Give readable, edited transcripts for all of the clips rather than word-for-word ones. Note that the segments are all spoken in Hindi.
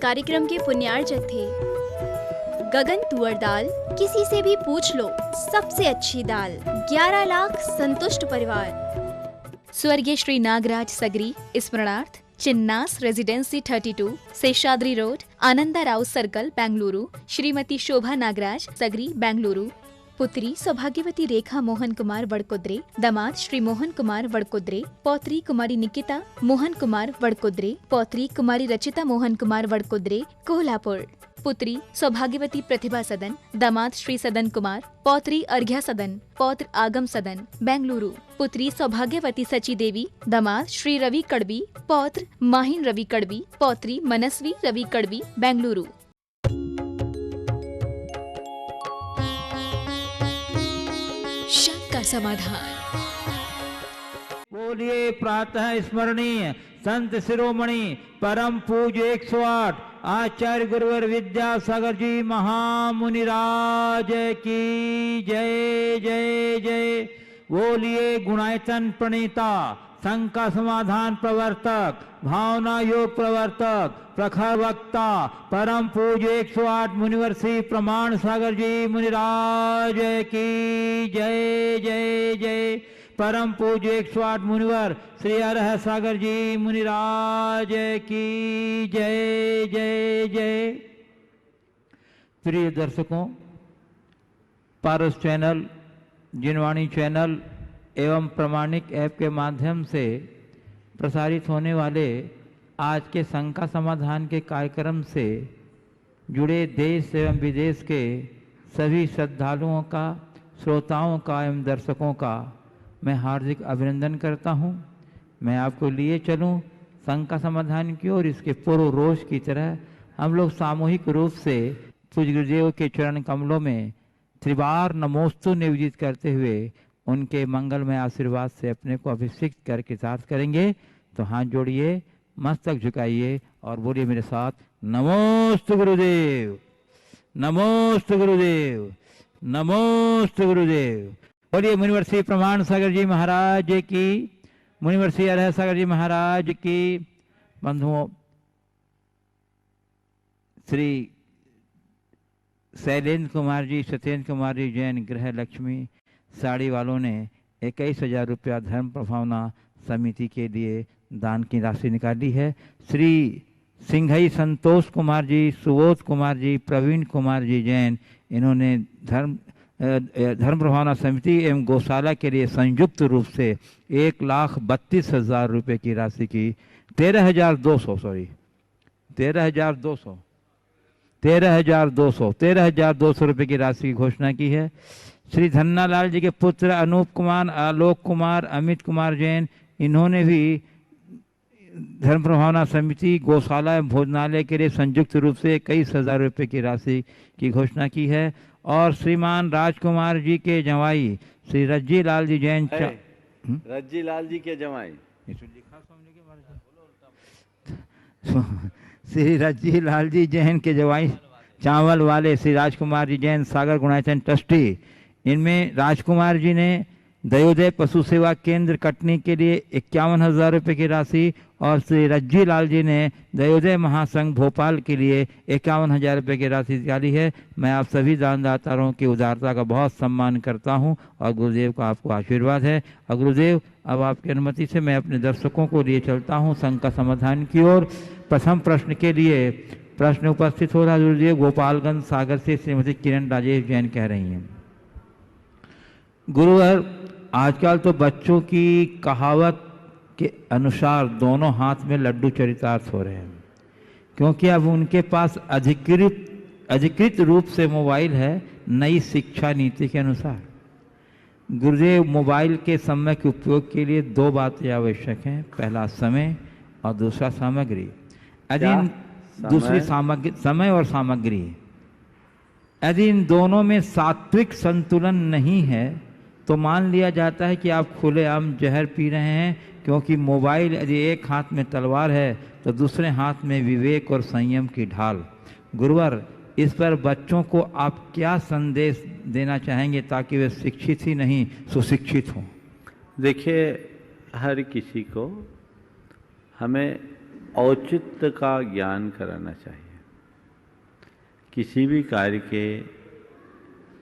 कार्यक्रम के पुण्यार्जक थे। गगन तुअर दाल, किसी से भी पूछ लो, सबसे अच्छी दाल। 11 लाख संतुष्ट परिवार। स्वर्गीय श्री नागराज सगरी स्मरणार्थ Chinnas residency 32, Seshadri road, Ananda Rao circle, Bengaluru. Shrimati Shobha Nagaraj Sagari, Bengaluru. पुत्री सौभाग्यवती रेखा मोहन कुमार वड़कुद्रे, दामाद श्री मोहन कुमार वड़कुद्रे, पौत्री कुमारी निकिता मोहन कुमार वड़कुद्रे, पौत्री कुमारी रचिता मोहन कुमार वड़कुद्रे, कोल्हापुर। पुत्री सौभाग्यवती प्रतिभा सदन, दामाद श्री सदन कुमार, पौत्री अर्घ्या सदन, पौत्र आगम सदन, बेंगलुरु। पुत्री सौभाग्यवती सची देवी, दामाद श्री रवि कड़बी, पौत्र माहिन रवि कड़बी, पौत्री मनस्वी रवि कड़बी, बेंगलुरु। शंका समाधान। बोलिए प्रातः स्मरणीय संत शिरोमणि परम पूज्य 108 आचार्य गुरुवर विद्यासागर जी महामुनिराज की जय जय जय। बोलिए गुणायतन प्रणीता, शंका समाधान प्रवर्तक, भावना योग प्रवर्तक, प्रखर वक्ता, परम पूज्य 108 मुनिवर श्री प्रमाण सागर जी मुनिराज की जय जय जय। परम पूज्य 108 मुनिवर श्री अरह सागर जी मुनिराज की जय जय जय। प्रिय दर्शकों, पारस चैनल, जिनवाणी चैनल एवं प्रमाणिक ऐप के माध्यम से प्रसारित होने वाले आज के शंका समाधान के कार्यक्रम से जुड़े देश एवं विदेश के सभी श्रद्धालुओं का, श्रोताओं का एवं दर्शकों का मैं हार्दिक अभिनंदन करता हूं। मैं आपको लिए चलूं शंका समाधान की ओर। इसके पूर्व रोज की तरह हम लोग सामूहिक रूप से पूज्य गुरुदेव के चरण कमलों में त्रिबार नमोस्तु निवेदित करते हुए उनके मंगलमय आशीर्वाद से अपने को अभिषिक्त करके साथ करेंगे। तो हाथ जोड़िए, मस्तक झुकाइए और बोलिए मेरे साथ, नमोस्तु गुरुदेव, नमोस्तु गुरुदेव, नमोस्तु गुरुदेव। बोलिए मुनिवर श्री प्रमाण सागर जी महाराज की, मुनिवर श्री अरह सागर जी महाराज की। बंधुओं, श्री शैलेंद्र कुमार जी, सत्येंद्र कुमार जी जैन गृह लक्ष्मी साड़ी वालों ने 21,000 रुपया धर्म प्रभावना समिति के लिए दान की राशि निकाली है। श्री सिंघई संतोष कुमार जी, सुबोध कुमार जी, प्रवीण कुमार जी जैन, इन्होंने धर्म प्रभावना समिति एवं गौशाला के लिए संयुक्त रूप से 1,32,000 रुपये की राशि की 13,200 रुपये की राशि की घोषणा की है। श्री धन्ना लाल जी के पुत्र अनूप कुमार, आलोक कुमार, अमित कुमार जैन, इन्होंने भी धर्म प्रभावना समिति गौशाला एवं भोजनालय के लिए संयुक्त रूप से 21,000 रुपये की राशि की घोषणा की है। और श्रीमान राजकुमार जी के जवाई श्री रज्जी लाल जी जैन, रज्जी लाल जी के जवाई श्री रज्जी लाल जी जैन के जवाई चावल वाले श्री राजकुमार जी जैन सागर गुणायतन ट्रस्टी, इनमें राजकुमार जी ने दयोदय पशु सेवा केंद्र कटनी के लिए 51,000 रुपये की राशि और श्री रज्जी लाल जी ने दयोदय महासंघ भोपाल के लिए 51,000 रुपये की राशि निकाली है। मैं आप सभी दानदाताओं की उदारता का बहुत सम्मान करता हूं और गुरुदेव का आपको आशीर्वाद है। और गुरुदेव, अब आपकी अनुमति से मैं अपने दर्शकों को लिए चलता हूं शंका समाधान की ओर। प्रथम प्रश्न के लिए प्रश्न उपस्थित हो रहा है गुरुदेव गोपालगंज सागर से श्रीमती किरण राजेश जैन कह रही हैं। गुरुवर, आजकल तो बच्चों की कहावत के अनुसार दोनों हाथ में लड्डू चरितार्थ हो रहे हैं, क्योंकि अब उनके पास अधिकृत रूप से मोबाइल है नई शिक्षा नीति के अनुसार। गुरुदेव, मोबाइल के समय के उपयोग के लिए 2 बातें आवश्यक हैं, पहला समय और दूसरा सामग्री। यदि दूसरी समय और सामग्री, यदि इन दोनों में सात्विक संतुलन नहीं है तो मान लिया जाता है कि आप खुलेआम जहर पी रहे हैं, क्योंकि मोबाइल यदि एक हाथ में तलवार है तो दूसरे हाथ में विवेक और संयम की ढाल। गुरुवर, इस पर बच्चों को आप क्या संदेश देना चाहेंगे ताकि वे शिक्षित ही नहीं सुशिक्षित हों? देखिए, हर किसी को हमें औचित्य का ज्ञान कराना चाहिए। किसी भी कार्य के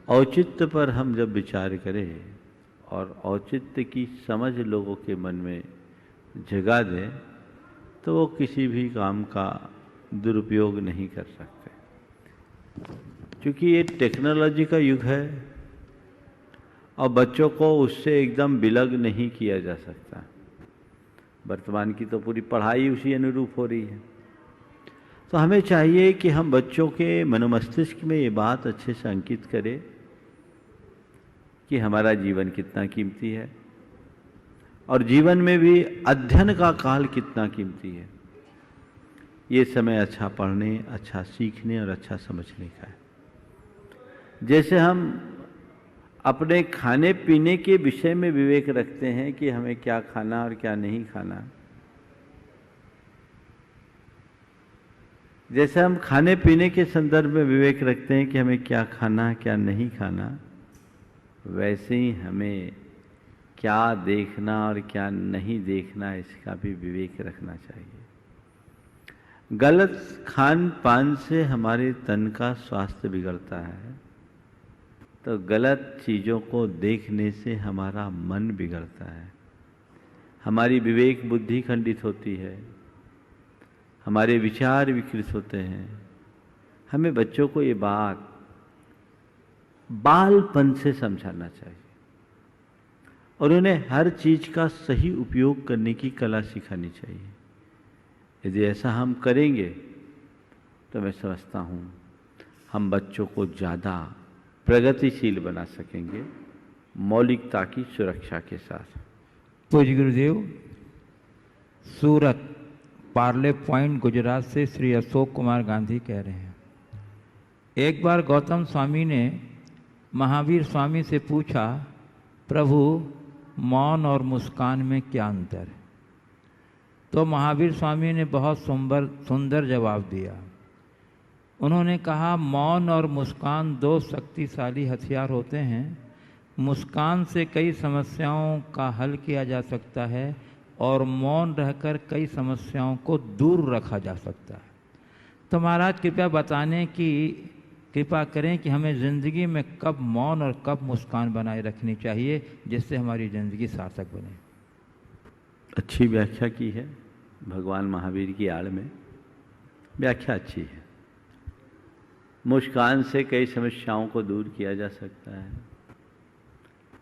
औचित्य पर हम जब विचार करें और औचित्य की समझ लोगों के मन में जगा दें तो वो किसी भी काम का दुरुपयोग नहीं कर सकते, क्योंकि ये टेक्नोलॉजी का युग है और बच्चों को उससे एकदम विलग नहीं किया जा सकता। वर्तमान की तो पूरी पढ़ाई उसी अनुरूप हो रही है। तो हमें चाहिए कि हम बच्चों के मनोमस्तिष्क में ये बात अच्छे से अंकित करें कि हमारा जीवन कितना कीमती है और जीवन में भी अध्ययन का काल कितना कीमती है। ये समय अच्छा पढ़ने, अच्छा सीखने और अच्छा समझने का है। जैसे हम अपने खाने पीने के विषय में विवेक रखते हैं कि हमें क्या खाना और क्या नहीं खाना, जैसे हम खाने पीने के संदर्भ में विवेक रखते हैं कि हमें क्या खाना क्या नहीं खाना, वैसे ही हमें क्या देखना और क्या नहीं देखना इसका भी विवेक रखना चाहिए। गलत खान पान से हमारे तन का स्वास्थ्य बिगड़ता है, तो गलत चीज़ों को देखने से हमारा मन बिगड़ता है, हमारी विवेक बुद्धि खंडित होती है, हमारे विचार विकृत होते हैं। हमें बच्चों को ये बात बालपन से समझाना चाहिए और उन्हें हर चीज़ का सही उपयोग करने की कला सिखानी चाहिए। यदि ऐसा हम करेंगे तो मैं समझता हूँ हम बच्चों को ज़्यादा प्रगतिशील बना सकेंगे, मौलिकता की सुरक्षा के साथ। पूज्य गुरुदेव, सूरत पार्ले पॉइंट गुजरात से श्री अशोक कुमार गांधी कह रहे हैं, एक बार गौतम स्वामी ने महावीर स्वामी से पूछा, प्रभु मौन और मुस्कान में क्या अंतर है? तो महावीर स्वामी ने बहुत सुंदर जवाब दिया। उन्होंने कहा, मौन और मुस्कान दो शक्तिशाली हथियार होते हैं। मुस्कान से कई समस्याओं का हल किया जा सकता है और मौन रहकर कई समस्याओं को दूर रखा जा सकता है। तो महाराज कृपया बताने की कृपा करें कि हमें ज़िंदगी में कब मौन और कब मुस्कान बनाए रखनी चाहिए जिससे हमारी ज़िंदगी सार्थक बने। अच्छी व्याख्या की है भगवान महावीर की आड़ में, व्याख्या अच्छी है। मुस्कान से कई समस्याओं को दूर किया जा सकता है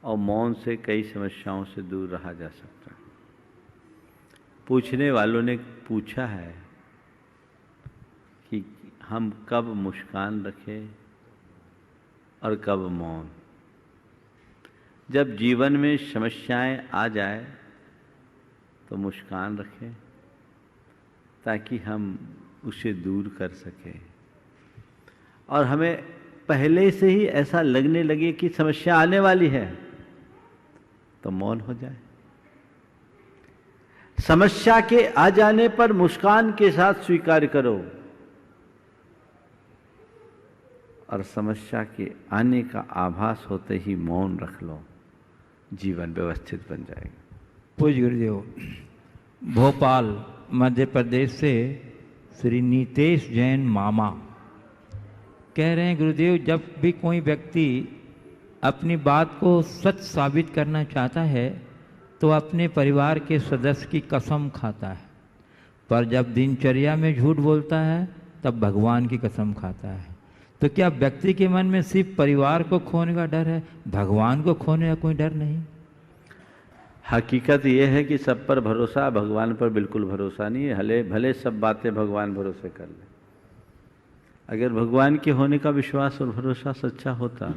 और मौन से कई समस्याओं से दूर रहा जा सकता है। पूछने वालों ने पूछा है कि हम कब मुस्कान रखें और कब मौन। जब जीवन में समस्याएं आ जाए तो मुस्कान रखें ताकि हम उसे दूर कर सकें, और हमें पहले से ही ऐसा लगने लगे कि समस्या आने वाली है तो मौन हो जाए। समस्या के आ जाने पर मुस्कान के साथ स्वीकार करो और समस्या के आने का आभास होते ही मौन रख लो, जीवन व्यवस्थित बन जाएगा। पूज्य गुरुदेव, भोपाल मध्य प्रदेश से श्री नीतेश जैन मामा कह रहे हैं, गुरुदेव जब भी कोई व्यक्ति अपनी बात को सच साबित करना चाहता है तो अपने परिवार के सदस्य की कसम खाता है, पर जब दिनचर्या में झूठ बोलता है तब भगवान की कसम खाता है। तो क्या व्यक्ति के मन में सिर्फ परिवार को खोने का डर है, भगवान को खोने का कोई डर नहीं? हकीकत यह है कि सब पर भरोसा, भगवान पर बिल्कुल भरोसा नहीं है। भले सब बातें भगवान भरोसे कर ले। अगर भगवान के होने का विश्वास और भरोसा सच्चा होता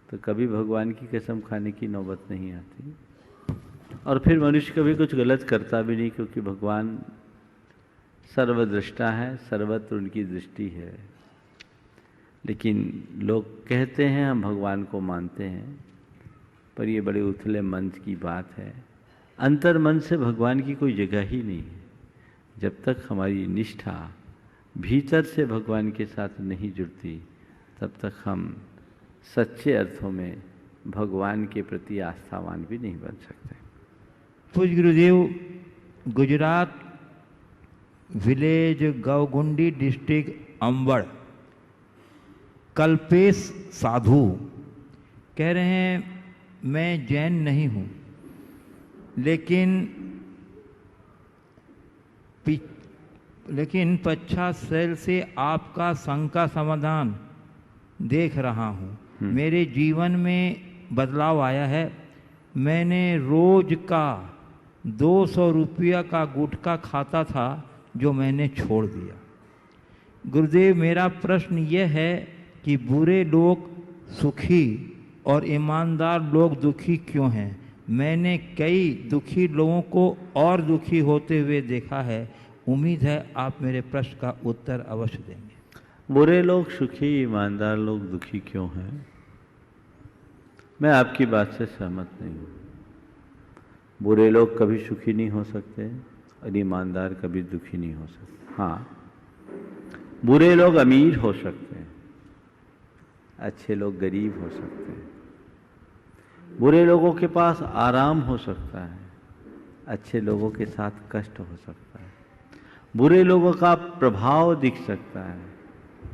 तो कभी भगवान की कसम खाने की नौबत नहीं आती, और फिर मनुष्य कभी कुछ गलत करता भी नहीं, क्योंकि भगवान सर्वदृष्टा है, सर्वत्र उनकी दृष्टि है। लेकिन लोग कहते हैं हम भगवान को मानते हैं, पर ये बड़े उथले मन की बात है। अंतर मन से भगवान की कोई जगह ही नहीं है। जब तक हमारी निष्ठा भीतर से भगवान के साथ नहीं जुड़ती तब तक हम सच्चे अर्थों में भगवान के प्रति आस्थावान भी नहीं बन सकते। पूज्य गुरुदेव, गुजरात विलेज गवगुंडी डिस्ट्रिक्ट अंबड़ कल्पेश साधु कह रहे हैं मैं जैन नहीं हूँ, लेकिन पच्छा शैल से आपका शंका समाधान देख रहा हूँ। मेरे जीवन में बदलाव आया है। मैंने रोज का 200 रुपया का गुटखा खाता था जो मैंने छोड़ दिया। गुरुदेव, मेरा प्रश्न यह है कि बुरे लोग सुखी और ईमानदार लोग दुखी क्यों हैं? मैंने कई दुखी लोगों को और दुखी होते हुए देखा है। उम्मीद है आप मेरे प्रश्न का उत्तर अवश्य देंगे। बुरे लोग सुखी, ईमानदार लोग दुखी क्यों हैं? मैं आपकी बात से सहमत नहीं हूँ। बुरे लोग कभी सुखी नहीं हो सकते और ईमानदार कभी दुखी नहीं हो सकते। हाँ, बुरे लोग अमीर हो सकते हैं, अच्छे लोग गरीब हो सकते हैं। बुरे लोगों के पास आराम हो सकता है, अच्छे लोगों के साथ कष्ट हो सकता है। बुरे लोगों का प्रभाव दिख सकता है,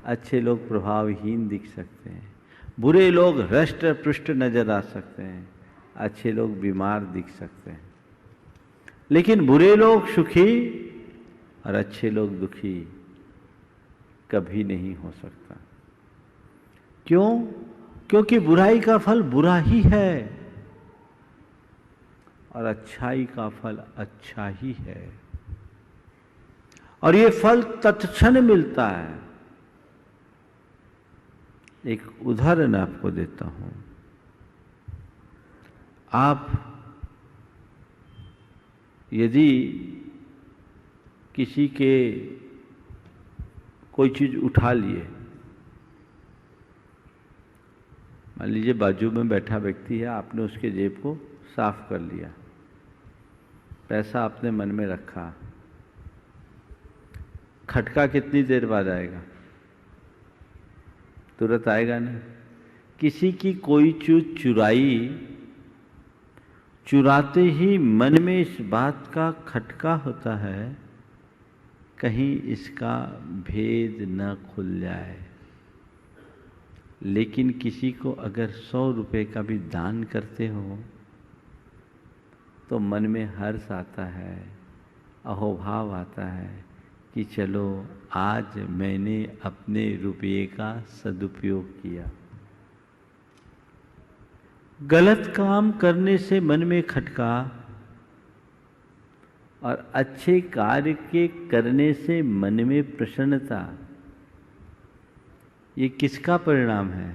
अच्छे लोग प्रभावहीन दिख सकते हैं। बुरे लोग हृष्ट पुष्ट नजर आ सकते हैं, अच्छे लोग बीमार दिख सकते हैं। लेकिन बुरे लोग सुखी और अच्छे लोग दुखी कभी नहीं हो सकता। क्यों? क्योंकि बुराई का फल बुरा ही है और अच्छाई का फल अच्छा ही है, और ये फल तत्क्षण मिलता है। एक उदाहरण आपको देता हूं। आप यदि किसी के कोई चीज उठा लिए, मान लीजिए बाजू में बैठा व्यक्ति है, आपने उसके जेब को साफ कर लिया, पैसा आपने मन में रखा, खटका कितनी देर बाद आएगा? तुरंत आएगा नहीं। किसी की कोई चीज चुराते ही मन में इस बात का खटका होता है, कहीं इसका भेद न खुल जाए। लेकिन किसी को अगर 100 रुपए का भी दान करते हो तो मन में हर्ष आता है, अहोभाव आता है कि चलो आज मैंने अपने रुपये का सदुपयोग किया। गलत काम करने से मन में खटका और अच्छे कार्य के करने से मन में प्रसन्नता, ये किसका परिणाम है?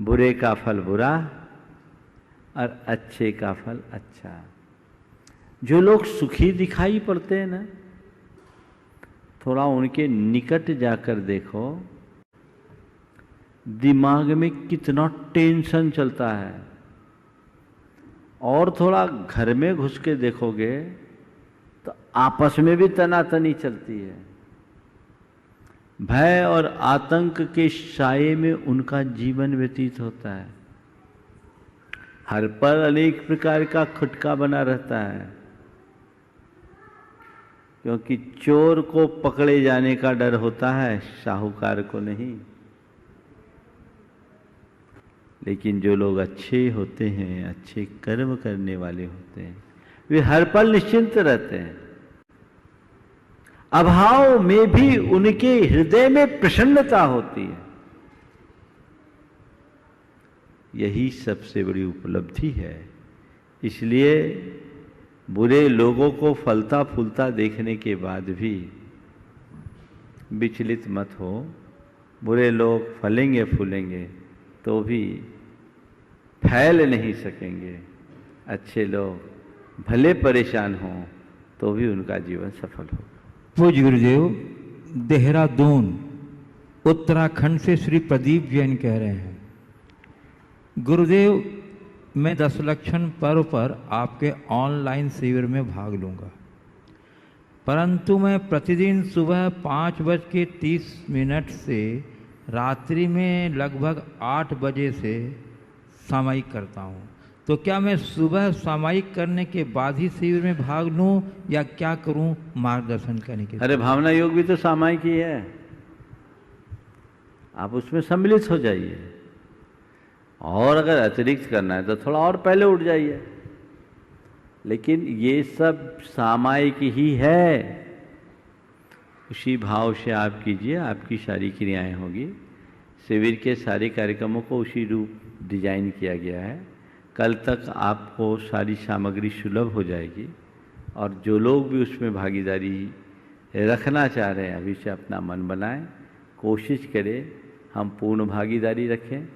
बुरे का फल बुरा और अच्छे का फल अच्छा। जो लोग सुखी दिखाई पड़ते हैं ना, थोड़ा उनके निकट जाकर देखो, दिमाग में कितना टेंशन चलता है, और थोड़ा घर में घुस के देखोगे तो आपस में भी तनातनी चलती है। भय और आतंक के साये में उनका जीवन व्यतीत होता है। हर पर अनेक प्रकार का खटका बना रहता है, क्योंकि चोर को पकड़े जाने का डर होता है, साहूकार को नहीं। लेकिन जो लोग अच्छे होते हैं, अच्छे कर्म करने वाले होते हैं, वे हर पल निश्चिंत रहते हैं। अभाव में भी उनके हृदय में प्रसन्नता होती है। यही सबसे बड़ी उपलब्धि है। इसलिए बुरे लोगों को फलता फूलता देखने के बाद भी विचलित मत हो। बुरे लोग फलेंगे फूलेंगे तो भी फैल नहीं सकेंगे। अच्छे लोग भले परेशान हों तो भी उनका जीवन सफल हो। पूज्य गुरुदेव, देहरादून उत्तराखंड से श्री प्रदीप जैन कह रहे हैं, गुरुदेव मैं 10 लक्षण पर्व पर आपके ऑनलाइन शिविर में भाग लूँगा, परंतु मैं प्रतिदिन सुबह 5:30 से रात्रि में लगभग 8 बजे से सामायिक करता हूँ। तो क्या मैं सुबह सामायिक करने के बाद ही शिविर में भाग लूँ या क्या करूँ? मार्गदर्शन करने के। अरे भावना योग भी तो सामायिक ही है। आप उसमें सम्मिलित हो जाइए, और अगर अतिरिक्त करना है तो थोड़ा और पहले उठ जाइए। लेकिन ये सब सामायिक ही है, उसी भाव से आप कीजिए, आपकी सारी क्रियाएं होगी। शिविर के सारे कार्यक्रमों को उसी रूप डिजाइन किया गया है। कल तक आपको सारी सामग्री सुलभ हो जाएगी, और जो लोग भी उसमें भागीदारी रखना चाह रहे हैं अभी से अपना मन बनाएं, कोशिश करें हम पूर्ण भागीदारी रखें,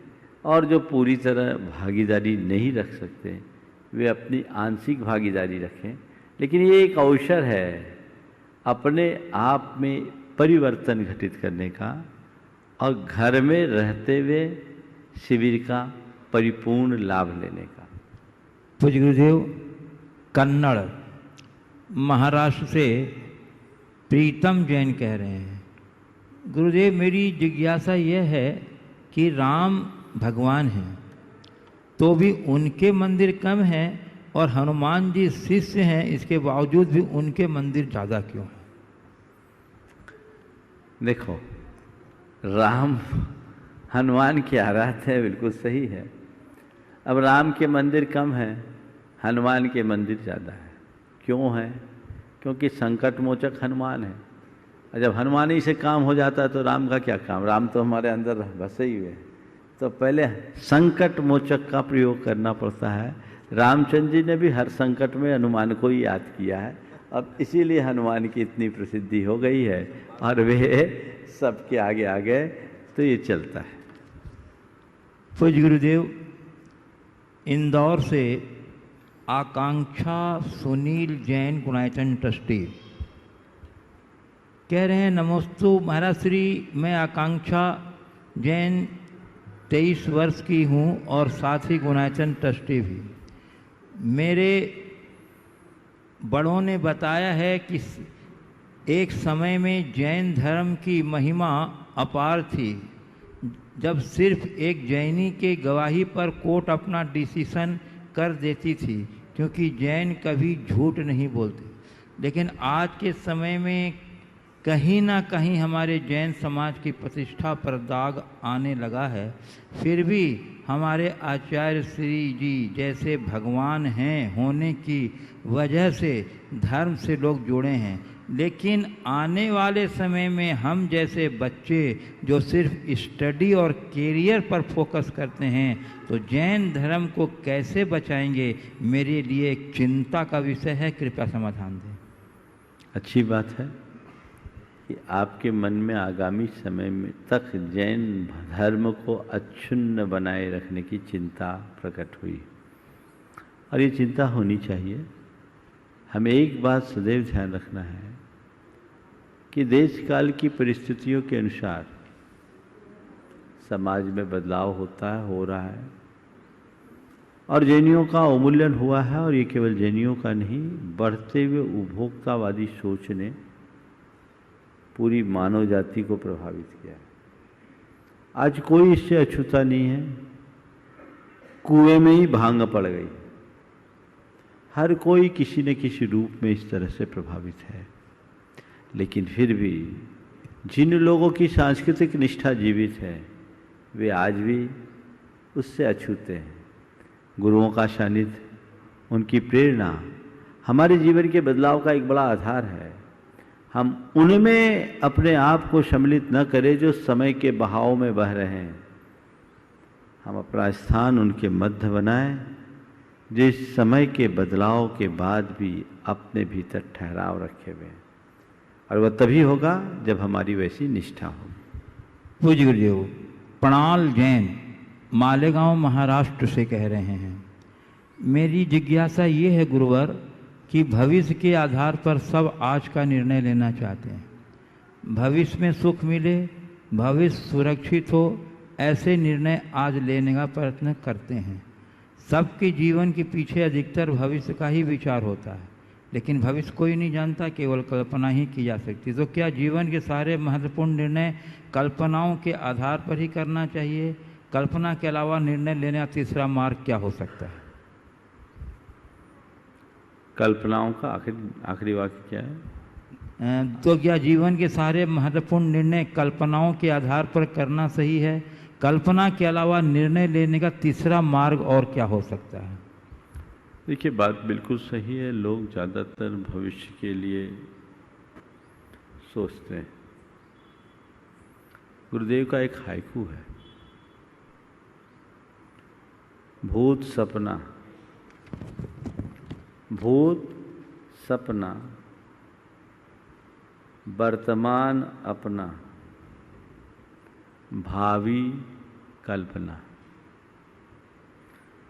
और जो पूरी तरह भागीदारी नहीं रख सकते वे अपनी आंशिक भागीदारी रखें। लेकिन ये एक अवसर है अपने आप में परिवर्तन घटित करने का, और घर में रहते हुए शिविर का परिपूर्ण लाभ लेने का। पूज्य गुरुदेव, कन्नड़ महाराष्ट्र से प्रीतम जैन कह रहे हैं, गुरुदेव मेरी जिज्ञासा यह है कि राम भगवान हैं तो भी उनके मंदिर कम हैं और हनुमान जी शिष्य हैं, इसके बावजूद भी उनके मंदिर ज़्यादा क्यों हैं? देखो, राम हनुमान की आराधना है, बिल्कुल सही है। अब राम के मंदिर कम हैं, हनुमान के मंदिर ज़्यादा है। क्यों है? क्योंकि संकट मोचक हनुमान है, और जब हनुमान ही से काम हो जाता है तो राम का क्या काम? राम तो हमारे अंदर बसे ही हुए हैं। तो पहले संकट मोचक का प्रयोग करना पड़ता है। रामचंद्र जी ने भी हर संकट में हनुमान को ही याद किया है, अब इसीलिए हनुमान की इतनी प्रसिद्धि हो गई है, और वे सबके आगे आ गए, तो ये चलता है। पूज्य गुरुदेव, इंदौर से आकांक्षा सुनील जैन गुणायतन ट्रस्टी कह रहे हैं, नमोस्तु महाराज श्री, मैं आकांक्षा जैन 23 वर्ष की हूँ और साथ ही गुणायतन ट्रस्टी भी। मेरे बड़ों ने बताया है कि एक समय में जैन धर्म की महिमा अपार थी, जब सिर्फ एक जैनी के गवाही पर कोर्ट अपना डिसीजन कर देती थी, क्योंकि जैन कभी झूठ नहीं बोलते। लेकिन आज के समय में कहीं ना कहीं हमारे जैन समाज की प्रतिष्ठा पर दाग आने लगा है। फिर भी हमारे आचार्य श्री जी जैसे भगवान हैं होने की वजह से धर्म से लोग जुड़े हैं, लेकिन आने वाले समय में हम जैसे बच्चे जो सिर्फ स्टडी और कैरियर पर फोकस करते हैं, तो जैन धर्म को कैसे बचाएंगे? मेरे लिए एक चिंता का विषय है, कृपया समाधान दें। अच्छी बात है कि आपके मन में आगामी समय में तक जैन धर्म को अक्षुण्ण बनाए रखने की चिंता प्रकट हुई, और ये चिंता होनी चाहिए। हमें एक बात सदैव ध्यान रखना है कि देश काल की परिस्थितियों के अनुसार समाज में बदलाव होता है, हो रहा है, और जैनियों का अवमूल्यन हुआ है। और ये केवल जैनियों का नहीं, बढ़ते हुए उपभोक्तावादी सोच ने पूरी मानव जाति को प्रभावित किया है। आज कोई इससे अछूता नहीं है, कुएं में ही भांग पड़ गई। हर कोई किसी न किसी रूप में इस तरह से प्रभावित है। लेकिन फिर भी जिन लोगों की सांस्कृतिक निष्ठा जीवित है, वे आज भी उससे अछूते हैं। गुरुओं का सानिध्य, उनकी प्रेरणा हमारे जीवन के बदलाव का एक बड़ा आधार है। हम उनमें अपने आप को सम्मिलित न करें जो समय के बहाव में बह रहे हैं। हम अपना स्थान उनके मध्य बनाएं, जो इस समय के बदलाव के बाद भी अपने भीतर ठहराव रखे हुए हैं, और वह तभी होगा जब हमारी वैसी निष्ठा होगी। पूज्य गुरुदेव, प्रणाल जैन मालेगांव महाराष्ट्र से कह रहे हैं, मेरी जिज्ञासा ये है गुरुवर कि भविष्य के आधार पर सब आज का निर्णय लेना चाहते हैं। भविष्य में सुख मिले, भविष्य सुरक्षित हो, ऐसे निर्णय आज लेने का प्रयत्न करते हैं। सबके जीवन के पीछे अधिकतर भविष्य का ही विचार होता है, लेकिन भविष्य कोई नहीं जानता, केवल कल्पना ही की जा सकती। तो क्या जीवन के सारे महत्वपूर्ण निर्णय कल्पनाओं के आधार पर ही करना चाहिए? कल्पना के अलावा निर्णय लेने का तीसरा मार्ग क्या हो सकता है? कल्पनाओं का आखिरी वाक्य क्या है? तो क्या जीवन के सारे महत्वपूर्ण निर्णय कल्पनाओं के आधार पर करना सही है? कल्पना के अलावा निर्णय लेने का तीसरा मार्ग और क्या हो सकता है? देखिए, बात बिल्कुल सही है। लोग ज़्यादातर भविष्य के लिए सोचते हैं। गुरुदेव का एक हाइकू है, भूत सपना, भूत सपना, वर्तमान अपना, भावी कल्पना।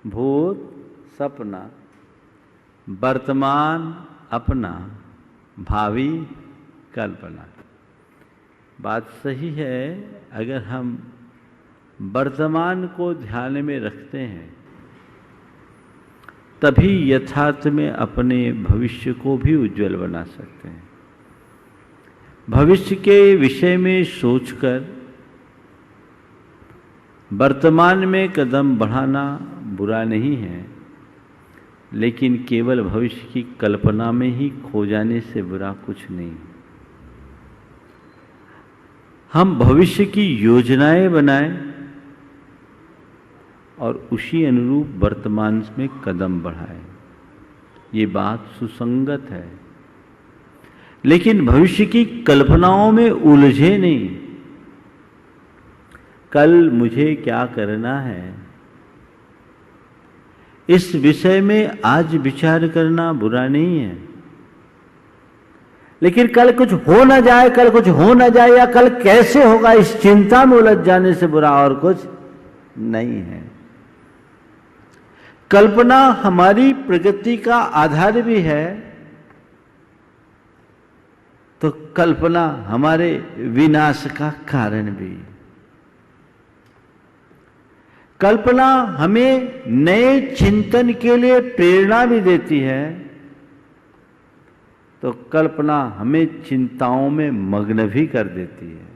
भूत सपना, वर्तमान अपना, भावी कल्पना। बात सही है। अगर हम वर्तमान को ध्यान में रखते हैं तभी यथार्थ में अपने भविष्य को भी उज्जवल बना सकते हैं। भविष्य के विषय में सोचकर वर्तमान में कदम बढ़ाना बुरा नहीं है, लेकिन केवल भविष्य की कल्पना में ही खो जाने से बुरा कुछ नहीं। हम भविष्य की योजनाएं बनाएं और उसी अनुरूप वर्तमान में कदम बढ़ाएं। ये बात सुसंगत है, लेकिन भविष्य की कल्पनाओं में उलझे नहीं। कल मुझे क्या करना है, इस विषय में आज विचार करना बुरा नहीं है, लेकिन कल कुछ हो ना जाए, कल कुछ हो ना जाए या कल कैसे होगा, इस चिंता में उलझ जाने से बुरा और कुछ नहीं है। कल्पना हमारी प्रगति का आधार भी है, तो कल्पना हमारे विनाश का कारण भी। कल्पना हमें नए चिंतन के लिए प्रेरणा भी देती है, तो कल्पना हमें चिंताओं में मग्न भी कर देती है।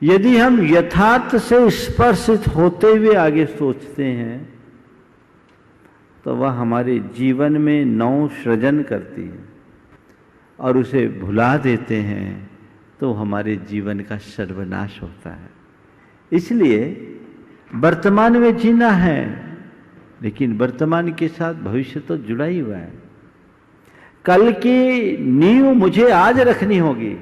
यदि हम यथार्थ से स्पर्शित होते हुए आगे सोचते हैं तो वह हमारे जीवन में नव सृजन करती है, और उसे भुला देते हैं तो हमारे जीवन का सर्वनाश होता है। इसलिए वर्तमान में जीना है, लेकिन वर्तमान के साथ भविष्य तो जुड़ा ही हुआ है। कल की नींव मुझे आज रखनी होगी,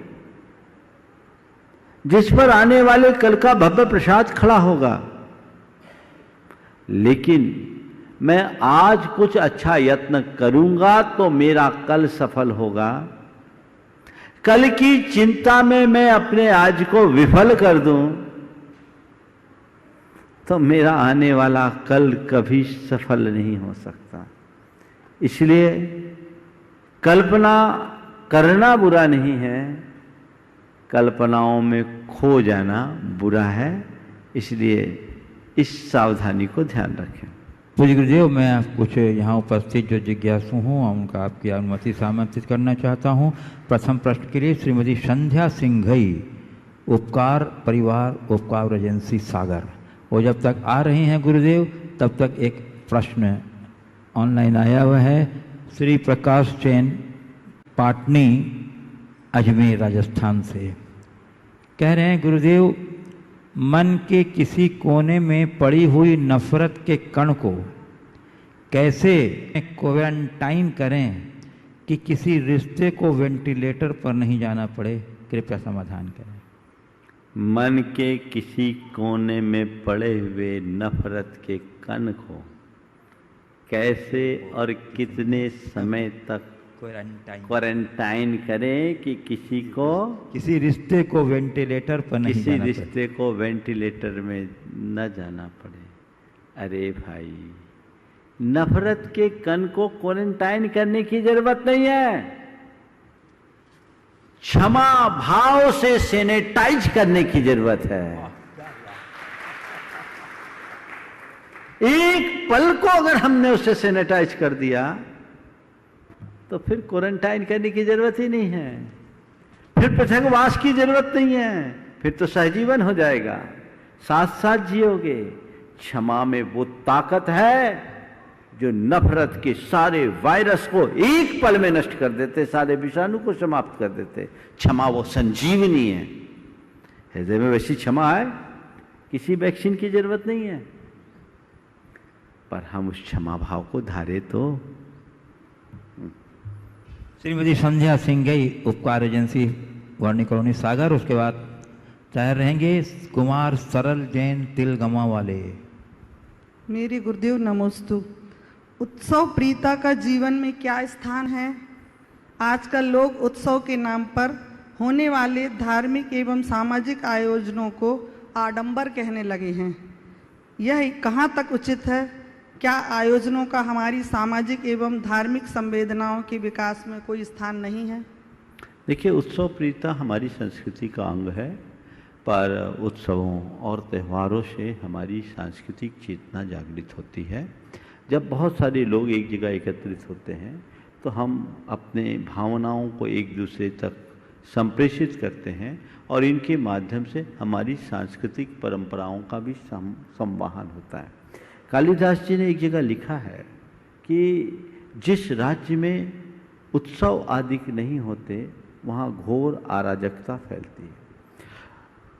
जिस पर आने वाले कल का भव्य प्रसाद खड़ा होगा। लेकिन मैं आज कुछ अच्छा यत्न करूंगा तो मेरा कल सफल होगा। कल की चिंता में मैं अपने आज को विफल कर दूं तो मेरा आने वाला कल कभी सफल नहीं हो सकता। इसलिए कल्पना करना बुरा नहीं है, कल्पनाओं में खो जाना बुरा है। इसलिए इस सावधानी को ध्यान रखें। पूज्य गुरुदेव, मैं आप कुछ यहाँ उपस्थित जो जिज्ञासु हूँ उनका आपकी अनुमति से आमंत्रित करना चाहता हूँ। प्रथम प्रश्न के लिए श्रीमती संध्या सिंघई, उपकार परिवार, उपकार एजेंसी सागर। वो जब तक आ रही हैं गुरुदेव, तब तक एक प्रश्न ऑनलाइन आया हुआ है। श्री प्रकाश चैन, पाटनी, अजमेर, राजस्थान से कह रहे हैं, गुरुदेव मन के किसी कोने में पड़ी हुई नफरत के कण को कैसे क्वारंटाइन करें कि किसी रिश्ते को वेंटिलेटर पर नहीं जाना पड़े? कृपया समाधान करें। मन के किसी कोने में पड़े हुए नफरत के कण को कैसे और कितने समय तक क्वारंटाइन करें कि किसी रिश्ते को वेंटिलेटर पर नहीं किसी जाना रिश्ते को वेंटिलेटर में न जाना पड़े। अरे भाई, नफरत के कण को क्वारंटाइन करने की जरूरत नहीं है, क्षमा भाव से सैनिटाइज करने की जरूरत है। एक पल को अगर हमने उसे सैनिटाइज कर दिया तो फिर क्वारंटाइन करने की जरूरत ही नहीं है, फिर पृथकवास की जरूरत नहीं है, फिर तो सहजीवन हो जाएगा, साथ साथ जियोगे। क्षमा में वो ताकत है जो नफरत के सारे वायरस को एक पल में नष्ट कर देते, सारे विषाणु को समाप्त कर देते। क्षमा वो संजीवनी है। हृदय में वैसी क्षमा है, किसी वैक्सीन की जरूरत नहीं है, पर हम उस क्षमा भाव को धारे तो। श्रीमती संध्या सिंघई, उपकार एजेंसी, वार्नी कॉलोनी, सागर। उसके बाद चाहे रहेंगे कुमार सरल जैन, तिलगमा वाले। मेरे गुरुदेव नमोस्तु। उत्सव प्रीता का जीवन में क्या स्थान है? आजकल लोग उत्सव के नाम पर होने वाले धार्मिक एवं सामाजिक आयोजनों को आडंबर कहने लगे हैं। यह कहाँ तक उचित है? क्या आयोजनों का हमारी सामाजिक एवं धार्मिक संवेदनाओं के विकास में कोई स्थान नहीं है? देखिए, उत्सव प्रीता हमारी संस्कृति का अंग है, पर उत्सवों और त्योहारों से हमारी सांस्कृतिक चेतना जागृत होती है। जब बहुत सारे लोग एक जगह एकत्रित होते हैं तो हम अपने भावनाओं को एक दूसरे तक संप्रेषित करते हैं और इनके माध्यम से हमारी सांस्कृतिक परंपराओं का भी संवाहन होता है। कालिदास जी ने एक जगह लिखा है कि जिस राज्य में उत्सव आदि नहीं होते वहाँ घोर अराजकता फैलती है।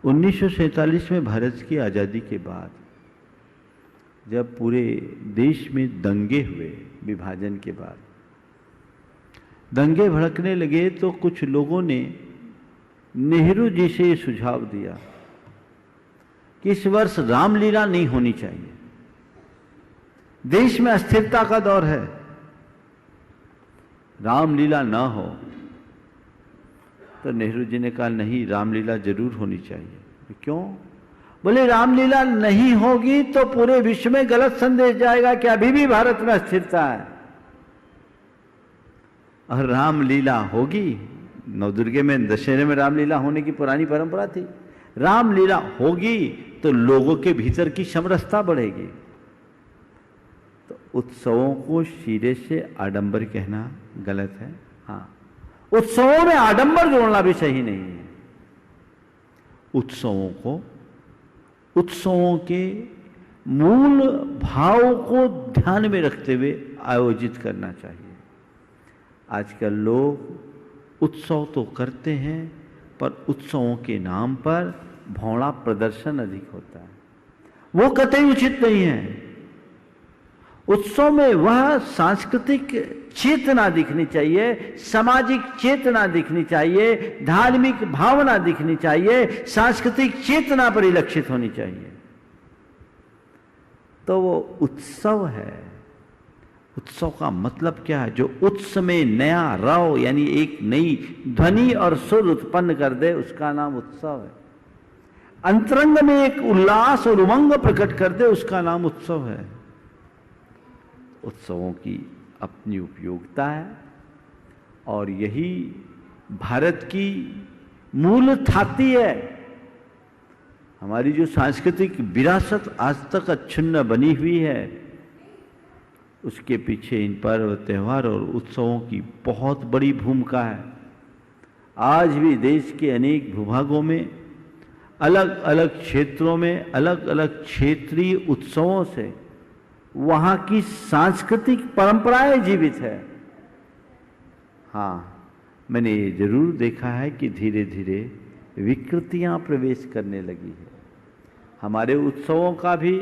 1947 में भारत की आज़ादी के बाद जब पूरे देश में दंगे हुए, विभाजन के बाद दंगे भड़कने लगे, तो कुछ लोगों ने नेहरू जी से ये सुझाव दिया कि इस वर्ष रामलीला नहीं होनी चाहिए, देश में अस्थिरता का दौर है, रामलीला ना हो। तो नेहरू जी ने कहा नहीं, रामलीला जरूर होनी चाहिए। क्यों? बोले रामलीला नहीं होगी तो पूरे विश्व में गलत संदेश जाएगा कि अभी भी भारत में अस्थिरता है, और रामलीला होगी। नवदुर्गे में, दशहरे में रामलीला होने की पुरानी परंपरा थी। रामलीला होगी तो लोगों के भीतर की समरसता बढ़ेगी। तो उत्सवों को सिरे से आडंबर कहना गलत है। हाँ, उत्सवों में आडंबर जोड़ना भी सही नहीं है। उत्सवों के मूल भाव को ध्यान में रखते हुए आयोजित करना चाहिए। आजकल लोग उत्सव तो करते हैं, पर उत्सवों के नाम पर भौड़ा प्रदर्शन अधिक होता है, वो कतई उचित नहीं है। उत्सव में वह सांस्कृतिक चेतना दिखनी चाहिए, सामाजिक चेतना दिखनी चाहिए, धार्मिक भावना दिखनी चाहिए, सांस्कृतिक चेतना परिलक्षित होनी चाहिए, तो वो उत्सव है। उत्सव का मतलब क्या है? जो उत्स में नया रव यानी एक नई ध्वनि और सुर उत्पन्न कर दे, उसका नाम उत्सव है। अंतरंग में एक उल्लास और उमंग प्रकट कर दे, उसका नाम उत्सव है। उत्सवों की अपनी उपयोगिता है और यही भारत की मूल थाती है। हमारी जो सांस्कृतिक विरासत आज तक अच्छुन्न बनी हुई है, उसके पीछे इन पर्व, त्यौहार और उत्सवों की बहुत बड़ी भूमिका है। आज भी देश के अनेक भूभागों में, अलग अलग क्षेत्रों में, अलग अलग क्षेत्रीय उत्सवों से वहाँ की सांस्कृतिक परंपराएं जीवित है। हाँ, मैंने ये जरूर देखा है कि धीरे धीरे विकृतियाँ प्रवेश करने लगी है। हमारे उत्सवों का भी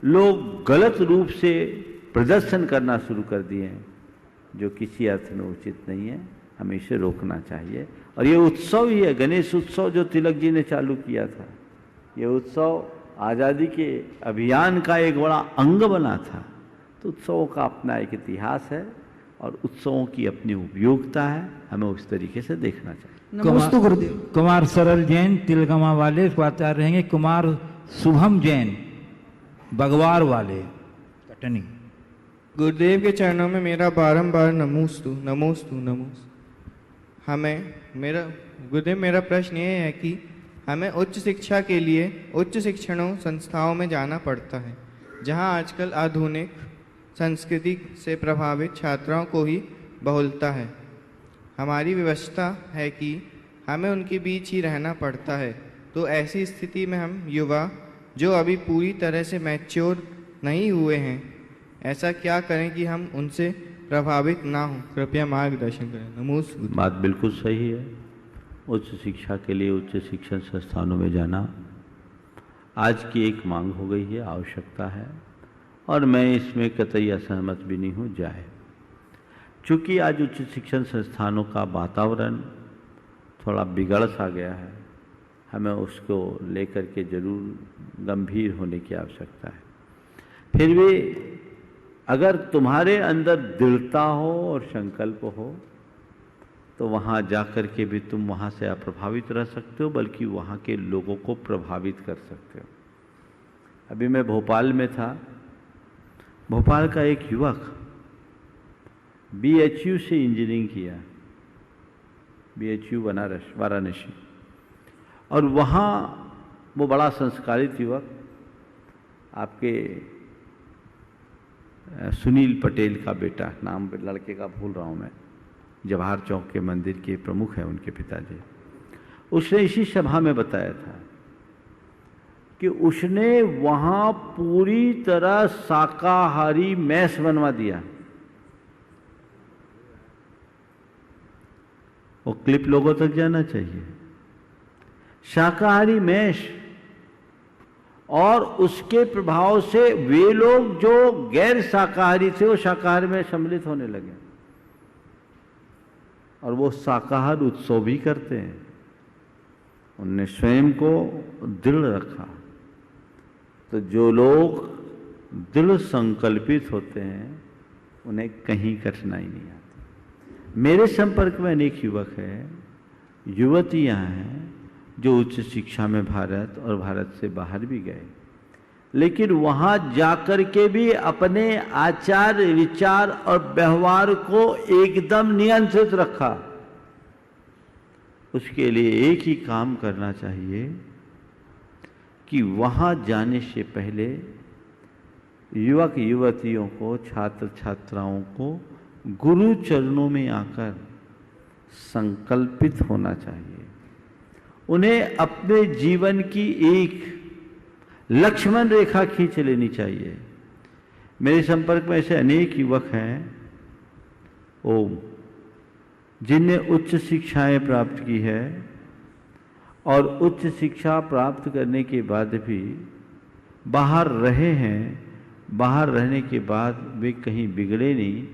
लोग गलत रूप से प्रदर्शन करना शुरू कर दिए हैं, जो किसी अर्थ में उचित नहीं है। हमें इसे रोकना चाहिए। और ये उत्सव ही है, गणेश उत्सव जो तिलक जी ने चालू किया था, ये उत्सव आज़ादी के अभियान का एक बड़ा अंग बना था। तो उत्सवों का अपना एक इतिहास है और उत्सवों की अपनी उपयोगिता है, हमें उस तरीके से देखना चाहिए। नमस्ते गुरुदेव। कुमार सरल जैन, तिलगमा वाले। इस बात रहेंगे कुमार शुभम जैन, बगवार वाले, कटनी। गुरुदेव के चरणों में मेरा बारंबार नमोस्तु नमोस्तु नमोस्तु। गुरुदेव, मेरा प्रश्न ये है कि हमें उच्च शिक्षा के लिए उच्च शिक्षणों संस्थाओं में जाना पड़ता है, जहां आजकल आधुनिक संस्कृति से प्रभावित छात्राओं को ही बहुलता है। हमारी व्यवस्था है कि हमें उनके बीच ही रहना पड़ता है। तो ऐसी स्थिति में हम युवा जो अभी पूरी तरह से मैच्योर नहीं हुए हैं, ऐसा क्या करें कि हम उनसे प्रभावित ना हो? कृपया मार्गदर्शन करें। नमोस्तु। बात बिल्कुल सही है। उच्च शिक्षा के लिए उच्च शिक्षण संस्थानों में जाना आज की एक मांग हो गई है, आवश्यकता है, और मैं इसमें कतई असहमत भी नहीं हूँ, जाए। चूँकि आज उच्च शिक्षण संस्थानों का वातावरण थोड़ा बिगड़ सा गया है, हमें उसको लेकर के जरूर गंभीर होने की आवश्यकता है। फिर भी अगर तुम्हारे अंदर दृढ़ता हो और संकल्प हो तो वहाँ जाकर के भी तुम वहाँ से अप्रभावित रह सकते हो, बल्कि वहाँ के लोगों को प्रभावित कर सकते हो। अभी मैं भोपाल में था। भोपाल का एक युवक BHU से इंजीनियरिंग किया, BHU बनारस वाराणसी, और वहाँ वो बड़ा संस्कारित युवक, आपके सुनील पटेल का बेटा, नाम लड़के का भूल रहा हूँ मैं, जवाहर चौक के मंदिर के प्रमुख हैं उनके पिताजी। उसने इसी सभा में बताया था कि उसने वहाँ पूरी तरह शाकाहारी मैस बनवा दिया। वो क्लिप लोगों तक जाना चाहिए। शाकाहारी मैस, और उसके प्रभाव से वे लोग जो गैर शाकाहारी थे वो शाकाहार में सम्मिलित होने लगे, और वो शाकाहार उत्सव भी करते हैं। उनने स्वयं को दृढ़ रखा। तो जो लोग दृढ़ संकल्पित होते हैं उन्हें कहीं कठिनाई नहीं आती। मेरे संपर्क में अनेक युवक हैं, युवतियां हैं जो उच्च शिक्षा में भारत और भारत से बाहर भी गए, लेकिन वहां जाकर के भी अपने आचार विचार और व्यवहार को एकदम नियंत्रित रखा। उसके लिए एक ही काम करना चाहिए कि वहां जाने से पहले युवक युवतियों को, छात्र छात्राओं को गुरु चरणों में आकर संकल्पित होना चाहिए। उन्हें अपने जीवन की एक लक्ष्मण रेखा खींच लेनी चाहिए। मेरे संपर्क में ऐसे अनेक युवक हैं जिनने उच्च शिक्षाएं प्राप्त की है, और उच्च शिक्षा प्राप्त करने के बाद भी बाहर रहे हैं। बाहर रहने के बाद वे कहीं बिगड़े नहीं,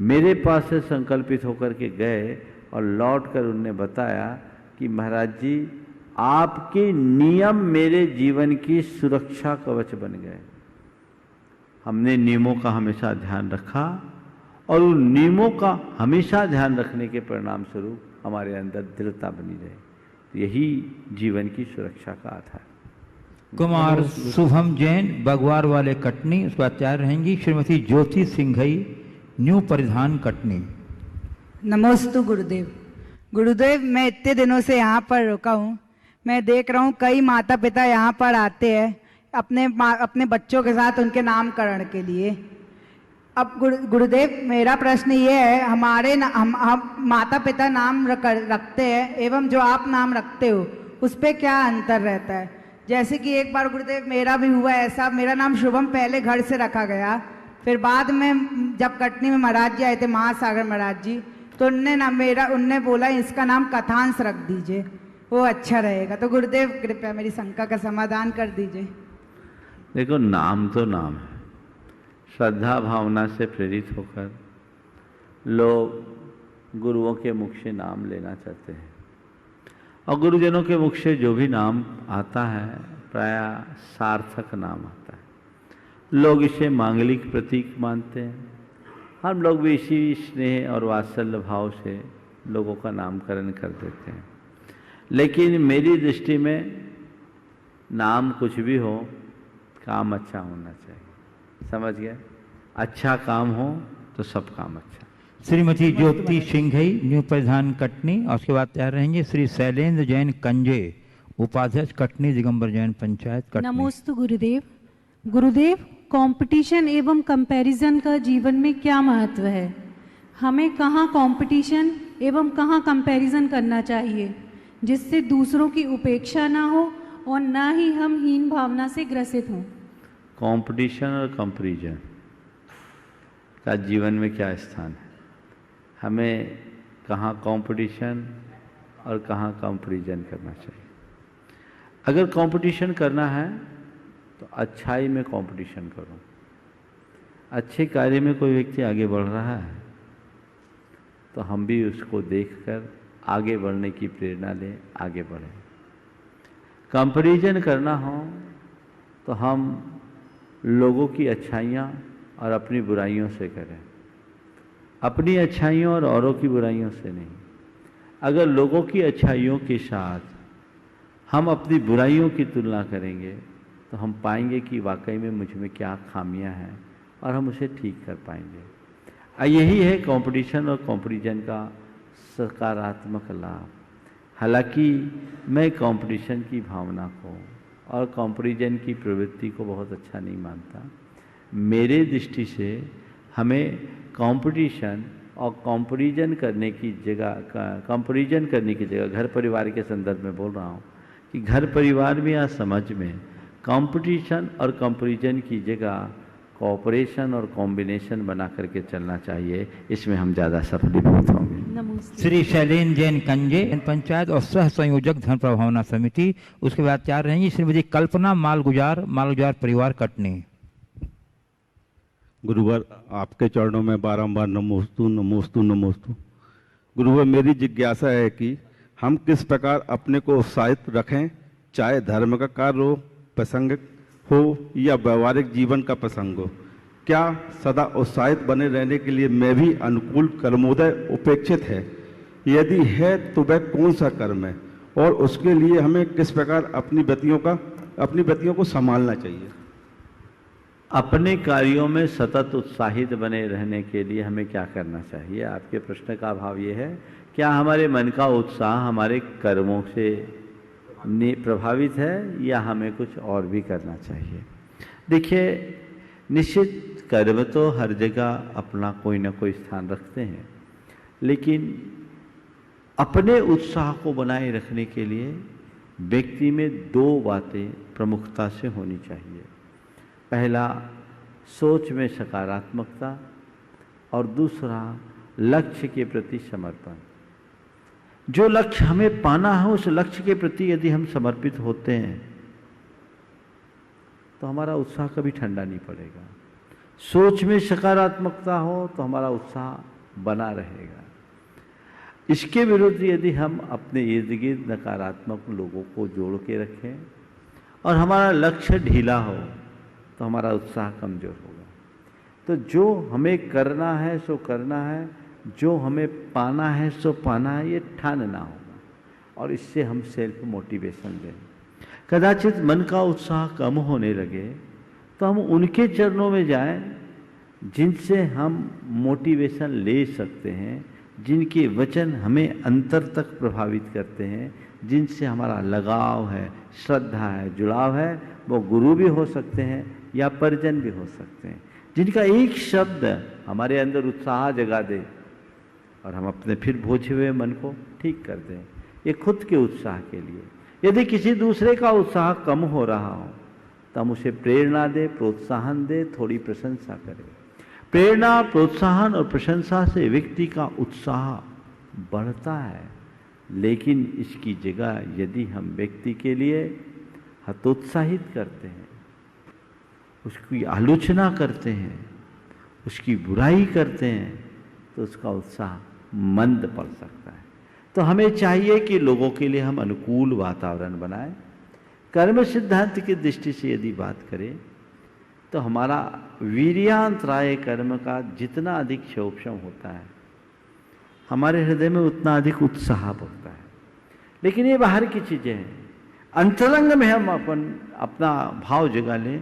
मेरे पास से संकल्पित होकर के गए और लौटकर उन्होंने बताया कि महाराज जी, आपके नियम मेरे जीवन की सुरक्षा कवच बन गए। हमने नियमों का हमेशा ध्यान रखा, और उन नियमों का हमेशा ध्यान रखने के परिणाम स्वरूप हमारे अंदर दृढ़ता बनी रहे। तो यही जीवन की सुरक्षा का आधार। कुमार शुभम जैन, बगवार वाले कटनी, उसके बाद तैयार रहेंगी श्रीमती ज्योति सिंघई, न्यू परिधान कटनी। नमोस्तु गुरुदेव। गुरुदेव, मैं इतने दिनों से यहाँ पर रुका हूँ। मैं देख रहा हूँ कई माता पिता यहाँ पर आते हैं अपने बच्चों के साथ उनके नामकरण के लिए। अब गुरुदेव, मेरा प्रश्न ये है, हम माता पिता नाम रखते हैं एवं जो आप नाम रखते हो उस पर क्या अंतर रहता है? जैसे कि एक बार गुरुदेव मेरा भी हुआ ऐसा, मेरा नाम शुभम पहले घर से रखा गया, फिर बाद में जब कटनी में महाराज जी आए थे, महासागर महाराज जी, तो उनने बोला इसका नाम कथांश रख दीजिए, वो अच्छा रहेगा। तो गुरुदेव कृपया मेरी शंका का समाधान कर दीजिए। देखो, नाम तो नाम है। श्रद्धा भावना से प्रेरित होकर लोग गुरुओं के मुख से नाम लेना चाहते हैं, और गुरुजनों के मुख से जो भी नाम आता है प्रायः सार्थक नाम आता है। लोग इसे मांगलिक प्रतीक मानते हैं। हम लोग भी इसी स्नेह और वात्सल्य भाव से लोगों का नामकरण कर देते हैं। लेकिन मेरी दृष्टि में नाम कुछ भी हो, काम अच्छा होना चाहिए। समझ गए? अच्छा काम हो तो सब काम अच्छा। श्रीमती ज्योति सिंघई, न्यू परिधान कटनी, और उसके बाद तैयार रहेंगे श्री शैलेंद्र जैन कंजे, उपाध्यक्ष कटनी दिगंबर जैन पंचायत कटनी। नमोस्तु गुरुदेव। गुरुदेव, कंपटीशन एवं कंपैरिजन का जीवन में क्या महत्व है? हमें कहाँ कंपटीशन एवं कहाँ कंपैरिजन करना चाहिए जिससे दूसरों की उपेक्षा ना हो और ना ही हम हीन भावना से ग्रसित हों? कंपटीशन और कंपैरिजन का जीवन में क्या स्थान है, हमें कहाँ कंपटीशन और कहाँ कंपैरिजन करना चाहिए। अगर कंपटीशन करना है तो अच्छाई में कंपटीशन करो। अच्छे कार्य में कोई व्यक्ति आगे बढ़ रहा है तो हम भी उसको देखकर आगे बढ़ने की प्रेरणा लें, आगे बढ़ें। कंपैरिजन करना हो तो हम लोगों की अच्छाइयाँ और अपनी बुराइयों से करें, अपनी अच्छाइयों और औरों की बुराइयों से नहीं। अगर लोगों की अच्छाइयों के साथ हम अपनी बुराइयों की तुलना करेंगे तो हम पाएंगे कि वाकई में मुझ में क्या खामियां हैं और हम उसे ठीक कर पाएंगे। यही है कंपटीशन और कंपैरिजन का सकारात्मक लाभ। हालांकि मैं कंपटीशन की भावना को और कंपैरिजन की प्रवृत्ति को बहुत अच्छा नहीं मानता। मेरे दृष्टि से हमें कंपटीशन और कंपैरिजन करने की जगह घर परिवार के संदर्भ में बोल रहा हूँ कि घर परिवार में या समाज में कंपटीशन और कंपैरिजन की जगह कोऑपरेशन और कॉम्बिनेशन बना करके चलना चाहिए। इसमें हम ज़्यादा सफलीभूत होंगे। श्री शैलेन जैन कंजे, पंचायत और सह संयोजक धन प्रभावना समिति। उसके बाद चार रहेंगी श्रीमती कल्पना मालगुजार परिवार कटनी। गुरुवर, आपके चरणों में बारंबार नमोस्तु नमोस्तु नमोस्तु। गुरुवर, मेरी जिज्ञासा है कि हम किस प्रकार अपने को उत्साहित रखें, चाहे धर्म का कार्य हो, प्रसंग हो या व्यवहारिक जीवन का प्रसंग हो। क्या सदा उत्साहित बने रहने के लिए मैं भी अनुकूल कर्मोदय उपेक्षित है? यदि है तो वह कौन सा कर्म है और उसके लिए हमें किस प्रकार अपनी गतियों को संभालना चाहिए? अपने कार्यों में सतत उत्साहित बने रहने के लिए हमें क्या करना चाहिए? आपके प्रश्न का भाव ये है, क्या हमारे मन का उत्साह हमारे कर्मों से प्रभावित है या हमें कुछ और भी करना चाहिए? देखिए, निश्चित कर्म तो हर जगह अपना कोई ना कोई स्थान रखते हैं, लेकिन अपने उत्साह को बनाए रखने के लिए व्यक्ति में दो बातें प्रमुखता से होनी चाहिए। पहला, सोच में सकारात्मकता और दूसरा, लक्ष्य के प्रति समर्पण। जो लक्ष्य हमें पाना है उस लक्ष्य के प्रति यदि हम समर्पित होते हैं तो हमारा उत्साह कभी ठंडा नहीं पड़ेगा। सोच में सकारात्मकता हो तो हमारा उत्साह बना रहेगा। इसके विरुद्ध यदि हम अपने इर्द गिर्द नकारात्मक लोगों को जोड़ के रखें और हमारा लक्ष्य ढीला हो तो हमारा उत्साह कमजोर होगा। तो जो हमें करना है सो करना है, जो हमें पाना है सो पाना है, ये ठानना होगा और इससे हम सेल्फ मोटिवेशन दें। कदाचित मन का उत्साह कम होने लगे तो हम उनके चरणों में जाएं जिनसे हम मोटिवेशन ले सकते हैं, जिनके वचन हमें अंतर तक प्रभावित करते हैं, जिनसे हमारा लगाव है, श्रद्धा है, जुड़ाव है। वो गुरु भी हो सकते हैं या परिजन भी हो सकते हैं, जिनका एक शब्द हमारे अंदर उत्साह जगा दे और हम अपने फिर बोझे हुए मन को ठीक कर दें। ये खुद के उत्साह के लिए। यदि किसी दूसरे का उत्साह कम हो रहा हो तो हम उसे प्रेरणा दे, प्रोत्साहन दे, थोड़ी प्रशंसा करें। प्रेरणा, प्रोत्साहन और प्रशंसा से व्यक्ति का उत्साह बढ़ता है, लेकिन इसकी जगह यदि हम व्यक्ति के लिए हतोत्साहित करते हैं, उसकी आलोचना करते हैं, उसकी बुराई करते हैं, तो उसका उत्साह मंद पड़ सकता है। तो हमें चाहिए कि लोगों के लिए हम अनुकूल वातावरण बनाएं। कर्म सिद्धांत की दृष्टि से यदि बात करें तो हमारा वीर्यांतराय कर्म का जितना अधिक क्षोभम होता है, हमारे हृदय में उतना अधिक उत्साह बढ़ता है। लेकिन ये बाहर की चीज़ें हैं। अंतरंग में हम अपना भाव जगा लें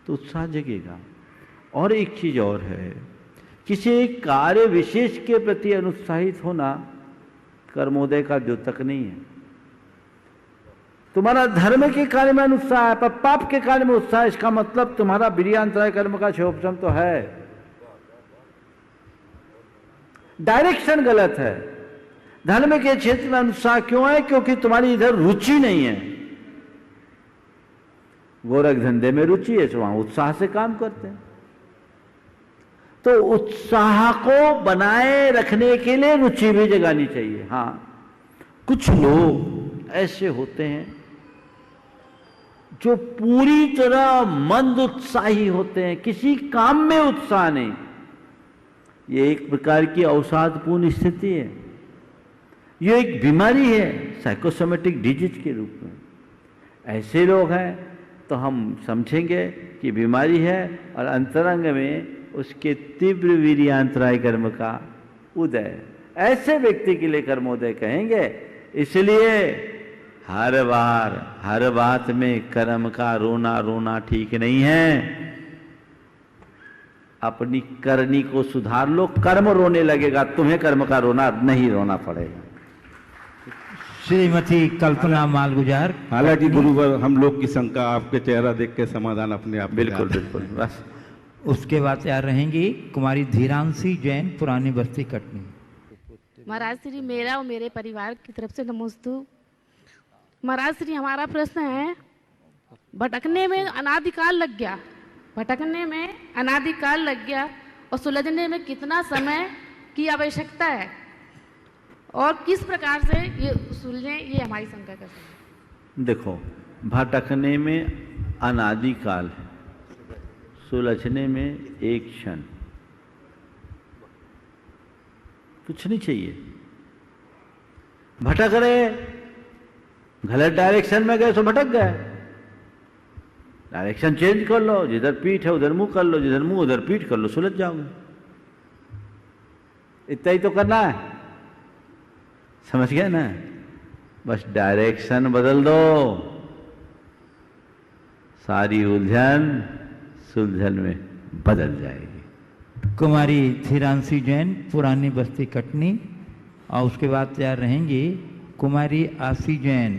तो उत्साह जगेगा। और एक चीज़ और है, किसी एक कार्य विशेष के प्रति अनुत्साहित होना कर्मोदय का द्योतक नहीं है। तुम्हारा धर्म के कार्य में अनुत्साह है पर पाप के कार्य में उत्साह, इसका मतलब तुम्हारा वीर्यांतराय कर्म का क्षोभम तो है, डायरेक्शन गलत है। धर्म के क्षेत्र में अनुत्साह क्यों है? क्योंकि तुम्हारी इधर रुचि नहीं है। गोरख धंधे में रुचि है तो वहां उत्साह से काम करते हैं। तो उत्साह को बनाए रखने के लिए रुचि भी जगानी चाहिए। हाँ, कुछ लोग ऐसे होते हैं जो पूरी तरह मंद उत्साही होते हैं, किसी काम में उत्साह नहीं। ये एक प्रकार की अवसादपूर्ण स्थिति है, ये एक बीमारी है, साइकोसोमेटिक डिजीज के रूप में। ऐसे लोग हैं तो हम समझेंगे कि बीमारी है और अंतरंग में उसके तीव्र वीर्यांतराय कर्म का उदय, ऐसे व्यक्ति के लिए कर्मोदय कहेंगे। इसलिए हर बार हर बात में कर्म का रोना ठीक नहीं है। अपनी करनी को सुधार लो, कर्म रोने लगेगा, तुम्हें कर्म का रोना नहीं रोना पड़ेगा। श्रीमती कल्पना मालगुजार। हालांकि गुरुवर हम लोग की शंका आपके चेहरा देख के समाधान अपने आप। बिल्कुल बिल्कुल। बस उसके बाद तैयार रहेंगी कुमारी धीरांशी जैन, पुरानी बस्ती, कटनी। महाराज श्री, मेरा और मेरे परिवार की तरफ से नमोस्तु। महाराज श्री, हमारा प्रश्न है, भटकने में अनादिकाल लग गया, भटकने में अनादिकाल लग गया और सुलझने में कितना समय की आवश्यकता है और किस प्रकार से ये सुलझे, ये हमारी शंका का है। देखो, भटकने में अनादिकाल है, सुलझने में एक क्षण, कुछ नहीं चाहिए। भटक रहे, गलत डायरेक्शन में गए तो भटक गए, डायरेक्शन चेंज कर लो, जिधर पीठ है उधर मुंह कर लो, जिधर मुंह उधर पीठ कर लो, सुलझ जाओगे। इतना ही तो करना है, समझ गए ना? बस डायरेक्शन बदल दो, सारी उलझन सुलझन में बदल जाएगी। कुमारी धीरांशी जैन, पुरानी बस्ती, कटनी। और उसके बाद तैयार रहेंगी कुमारी आशी जैन,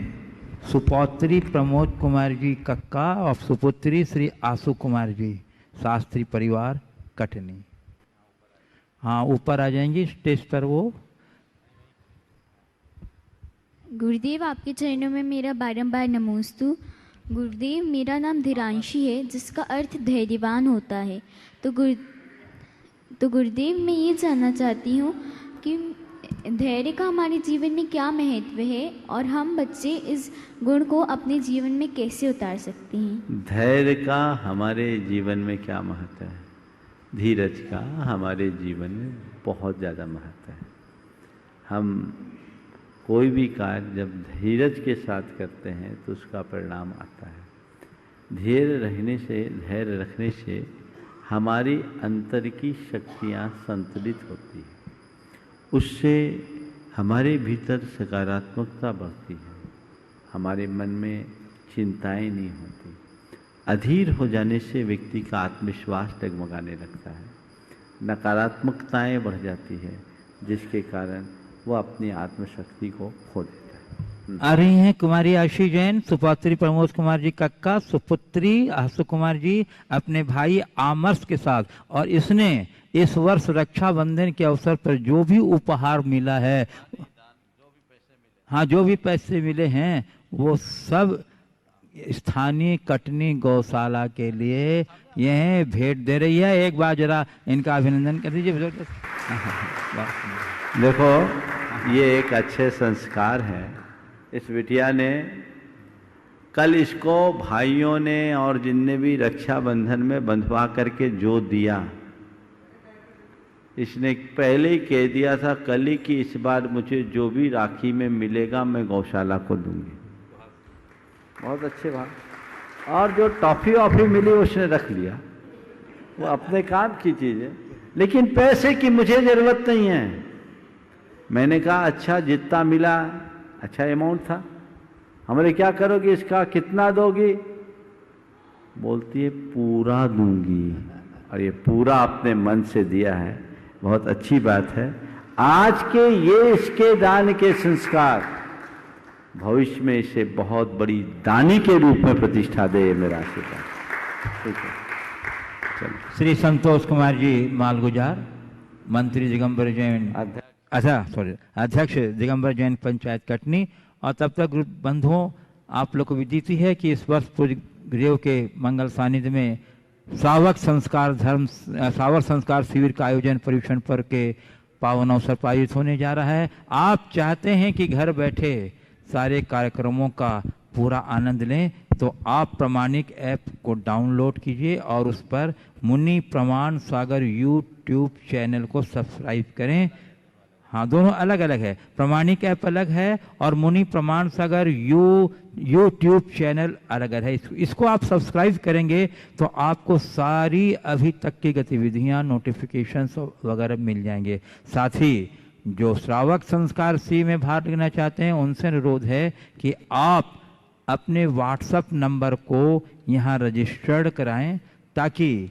सुपौत्री प्रमोद कुमार जी कक्का और सुपुत्री श्री आशु कुमार जी, शास्त्री परिवार, कटनी। हाँ, ऊपर आ जाएंगी स्टेज पर वो। गुरुदेव, आपके चरणों में मेरा बारंबार नमोस्तु। गुरुदेव, मेरा नाम धीरांशी है, जिसका अर्थ धैर्यवान होता है। तो गुरुदेव, मैं ये जानना चाहती हूँ कि धैर्य का हमारे जीवन में क्या महत्व है और हम बच्चे इस गुण को अपने जीवन में कैसे उतार सकते हैं? धैर्य का हमारे जीवन में क्या महत्व है? धीरज का हमारे जीवन में बहुत ज़्यादा महत्व है। हम कोई भी कार्य जब धीरज के साथ करते हैं तो उसका परिणाम आता है। धैर्य रखने से हमारी अंतर की शक्तियाँ संतुलित होती हैं, उससे हमारे भीतर सकारात्मकता बढ़ती है, हमारे मन में चिंताएं नहीं होती। अधीर हो जाने से व्यक्ति का आत्मविश्वास डगमगाने लगता है, नकारात्मकताएं बढ़ जाती है, जिसके कारण वो अपनी आत्मशक्ति को खो देता है। आ रही हैं कुमारी आशी जैन, सुपुत्री प्रमोद कुमार जी कक्का, सुपुत्री आशु कुमार जी अपने भाई आमर्श के साथ। और इसने इस वर्ष रक्षाबंधन के अवसर पर जो भी उपहार मिला है, हाँ, जो भी पैसे मिले हैं वो सब स्थानीय कटनी गौशाला के लिए यह भेंट दे रही है। एक बार जरा इनका अभिनंदन कर दीजिए। देखो, ये एक अच्छे संस्कार हैं। इस बिटिया ने कल इसको भाइयों ने और जिनने भी रक्षाबंधन में बंधवा करके जो दिया, इसने पहले ही कह दिया था कल ही कि इस बार मुझे जो भी राखी में मिलेगा मैं गौशाला को दूंगी। बहुत अच्छे बात। और जो टॉफी वॉफी मिली उसने रख लिया, वो अपने काम की चीज़ है, लेकिन पैसे की मुझे ज़रूरत नहीं है। मैंने कहा अच्छा, जितना मिला अच्छा अमाउंट था, हमारे क्या करोगी, इसका कितना दोगी? बोलती है पूरा दूंगी, और ये पूरा अपने मन से दिया है। बहुत अच्छी बात है। आज के ये इसके दान के संस्कार भविष्य में इसे बहुत बड़ी दानी के रूप में प्रतिष्ठा दे, मेरा आशीर्वाद। ठीक है, चलो। श्री संतोष कुमार जी मालगुजार, मंत्री दिगंबर जैन, अध्यक्ष दिगंबर जैन पंचायत कटनी। और तब तक बंधुओं, आप लोग को विदित है कि इस वर्ष पूज्य गुरुदेव के मंगल सानिध्य में श्रावक संस्कार शिविर का आयोजन परीक्षण पर के पावन अवसर पर आयोजित होने जा रहा है। आप चाहते हैं कि घर बैठे सारे कार्यक्रमों का पूरा आनंद लें तो आप प्रमाणिक ऐप को डाउनलोड कीजिए और उस पर मुनि प्रमाण सागर यूट्यूब चैनल को सब्सक्राइब करें। हाँ, दोनों अलग अलग है, प्रमाणिक ऐप अलग है और मुनि प्रमाण सागर यूट्यूब चैनल अलग है। इसको आप सब्सक्राइब करेंगे तो आपको सारी अभी तक की गतिविधियां, नोटिफिकेशंस वगैरह मिल जाएंगे। साथ ही जो श्रावक संस्कार सी में भाग लेना चाहते हैं उनसे अनुरोध है कि आप अपने व्हाट्सएप नंबर को यहाँ रजिस्टर्ड कराएं ताकि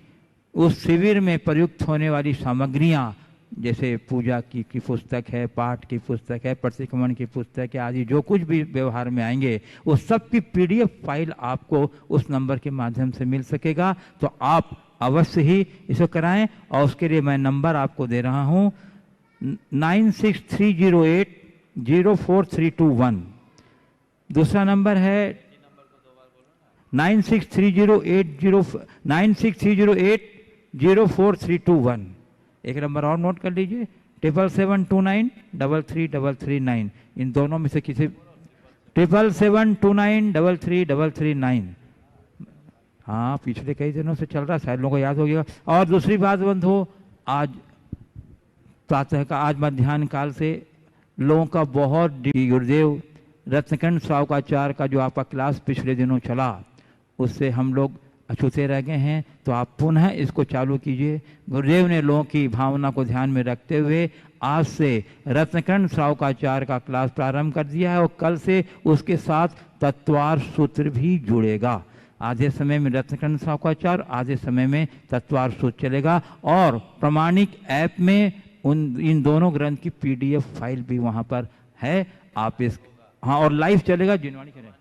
उस शिविर में प्रयुक्त होने वाली सामग्रियां जैसे पूजा की पुस्तक है, पाठ की पुस्तक है, प्रतिक्रमण की पुस्तक है आदि जो कुछ भी व्यवहार में आएंगे वो सब की PDF फाइल आपको उस नंबर के माध्यम से मिल सकेगा। तो आप अवश्य ही इसको कराएं और उसके लिए मैं नंबर आपको दे रहा हूँ 9630804321। दूसरा नंबर है 9630804321। एक नंबर और नोट कर लीजिए 7772933339। इन दोनों में से किसी 7772933339। हाँ, पिछले कई दिनों से चल रहा है, शायद लोगों को याद हो गया। और दूसरी बात बंधु, आज प्रातः का आज मध्याह्न काल से लोगों का बहुत गुरुदेव रत्नकंठ सावकाचार्य का जो आपका क्लास पिछले दिनों चला उससे हम लोग अछूते रह गए हैं, तो आप पुनः इसको चालू कीजिए। गुरुदेव ने लोगों की भावना को ध्यान में रखते हुए आज से रत्नकंठ सावकाचार्य का क्लास प्रारंभ कर दिया है और कल से उसके साथ तत्वार सूत्र भी जुड़ेगा। आधे समय में रत्नकंठ सावकाचार्य, आधे समय में तत्वार सूत्र चलेगा और प्रमाणिक ऐप में इन दोनों ग्रंथ की PDF फाइल भी वहाँ पर है। आप इस हाँ, और लाइव चलेगा जिनवाणी करें।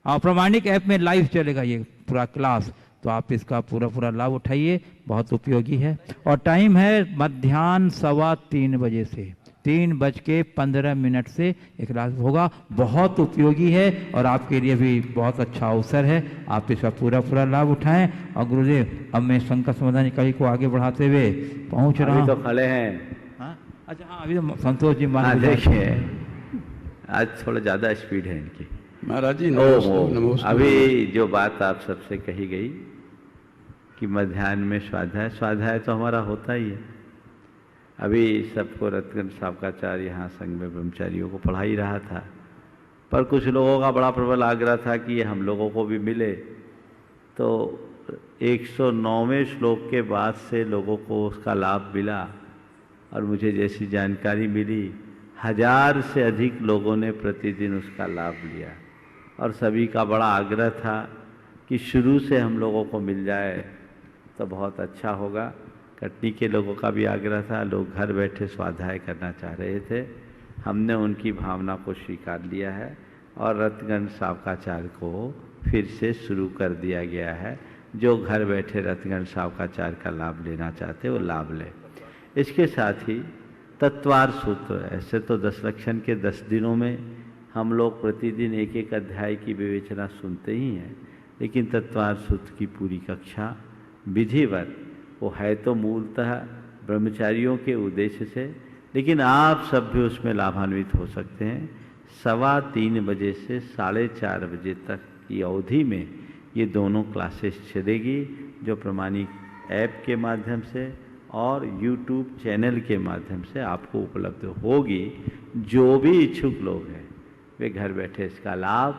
हाँ, प्रमाणिक ऐप में लाइव चलेगा ये पूरा क्लास, तो आप इसका पूरा लाभ उठाइए, बहुत उपयोगी है। और टाइम है मध्याह्न 3:15 बजे से 3:15 से एक क्लास होगा। बहुत उपयोगी है और आपके लिए भी बहुत अच्छा अवसर है। आप इसका पूरा लाभ उठाएं। और गुरुदेव, अब मैं संकट समाधान इकाई को आगे बढ़ाते हुए पहुंच रहा हूँ। तो खड़े हैं। हाँ, अच्छा, हाँ, अभी तो संतोष जी मान देखिए आज थोड़ा ज़्यादा स्पीड है इनकी। महाराज जी नमस्ते। अभी जो बात आप सबसे कही गई कि मध्याह्न में स्वाध्याय तो हमारा होता ही है। अभी सबको रत्नकंठ सावकाचार्य यहाँ संघ में ब्रह्मचारियों को पढ़ा ही रहा था, पर कुछ लोगों का बड़ा प्रबल आग्रह था कि ये हम लोगों को भी मिले। तो 109वें श्लोक के बाद से लोगों को उसका लाभ मिला और मुझे जैसी जानकारी मिली 1000 से अधिक लोगों ने प्रतिदिन उसका लाभ लिया और सभी का बड़ा आग्रह था कि शुरू से हम लोगों को मिल जाए तो बहुत अच्छा होगा। कटनी के लोगों का भी आग्रह था, लोग घर बैठे स्वाध्याय करना चाह रहे थे। हमने उनकी भावना को स्वीकार लिया है और रत्नकंठ सावकाचार्य को फिर से शुरू कर दिया गया है। जो घर बैठे रत्नकंठ सावकाचार्य का लाभ लेना चाहते वो लाभ लें। इसके साथ ही तत्वार सूत्र, ऐसे तो 10 लक्षण के 10 दिनों में हम लोग प्रतिदिन एक एक अध्याय की विवेचना सुनते ही हैं, लेकिन तत्वार सूत्र की पूरी कक्षा विधिवत वो है तो मूलतः ब्रह्मचारियों के उद्देश्य से, लेकिन आप सब भी उसमें लाभान्वित हो सकते हैं। 3:15 बजे से 4:30 बजे तक की अवधि में ये दोनों क्लासेस चलेगी, जो प्रमाणिक ऐप के माध्यम से और YouTube चैनल के माध्यम से आपको उपलब्ध होगी। जो भी इच्छुक लोग हैं वे घर बैठे इसका लाभ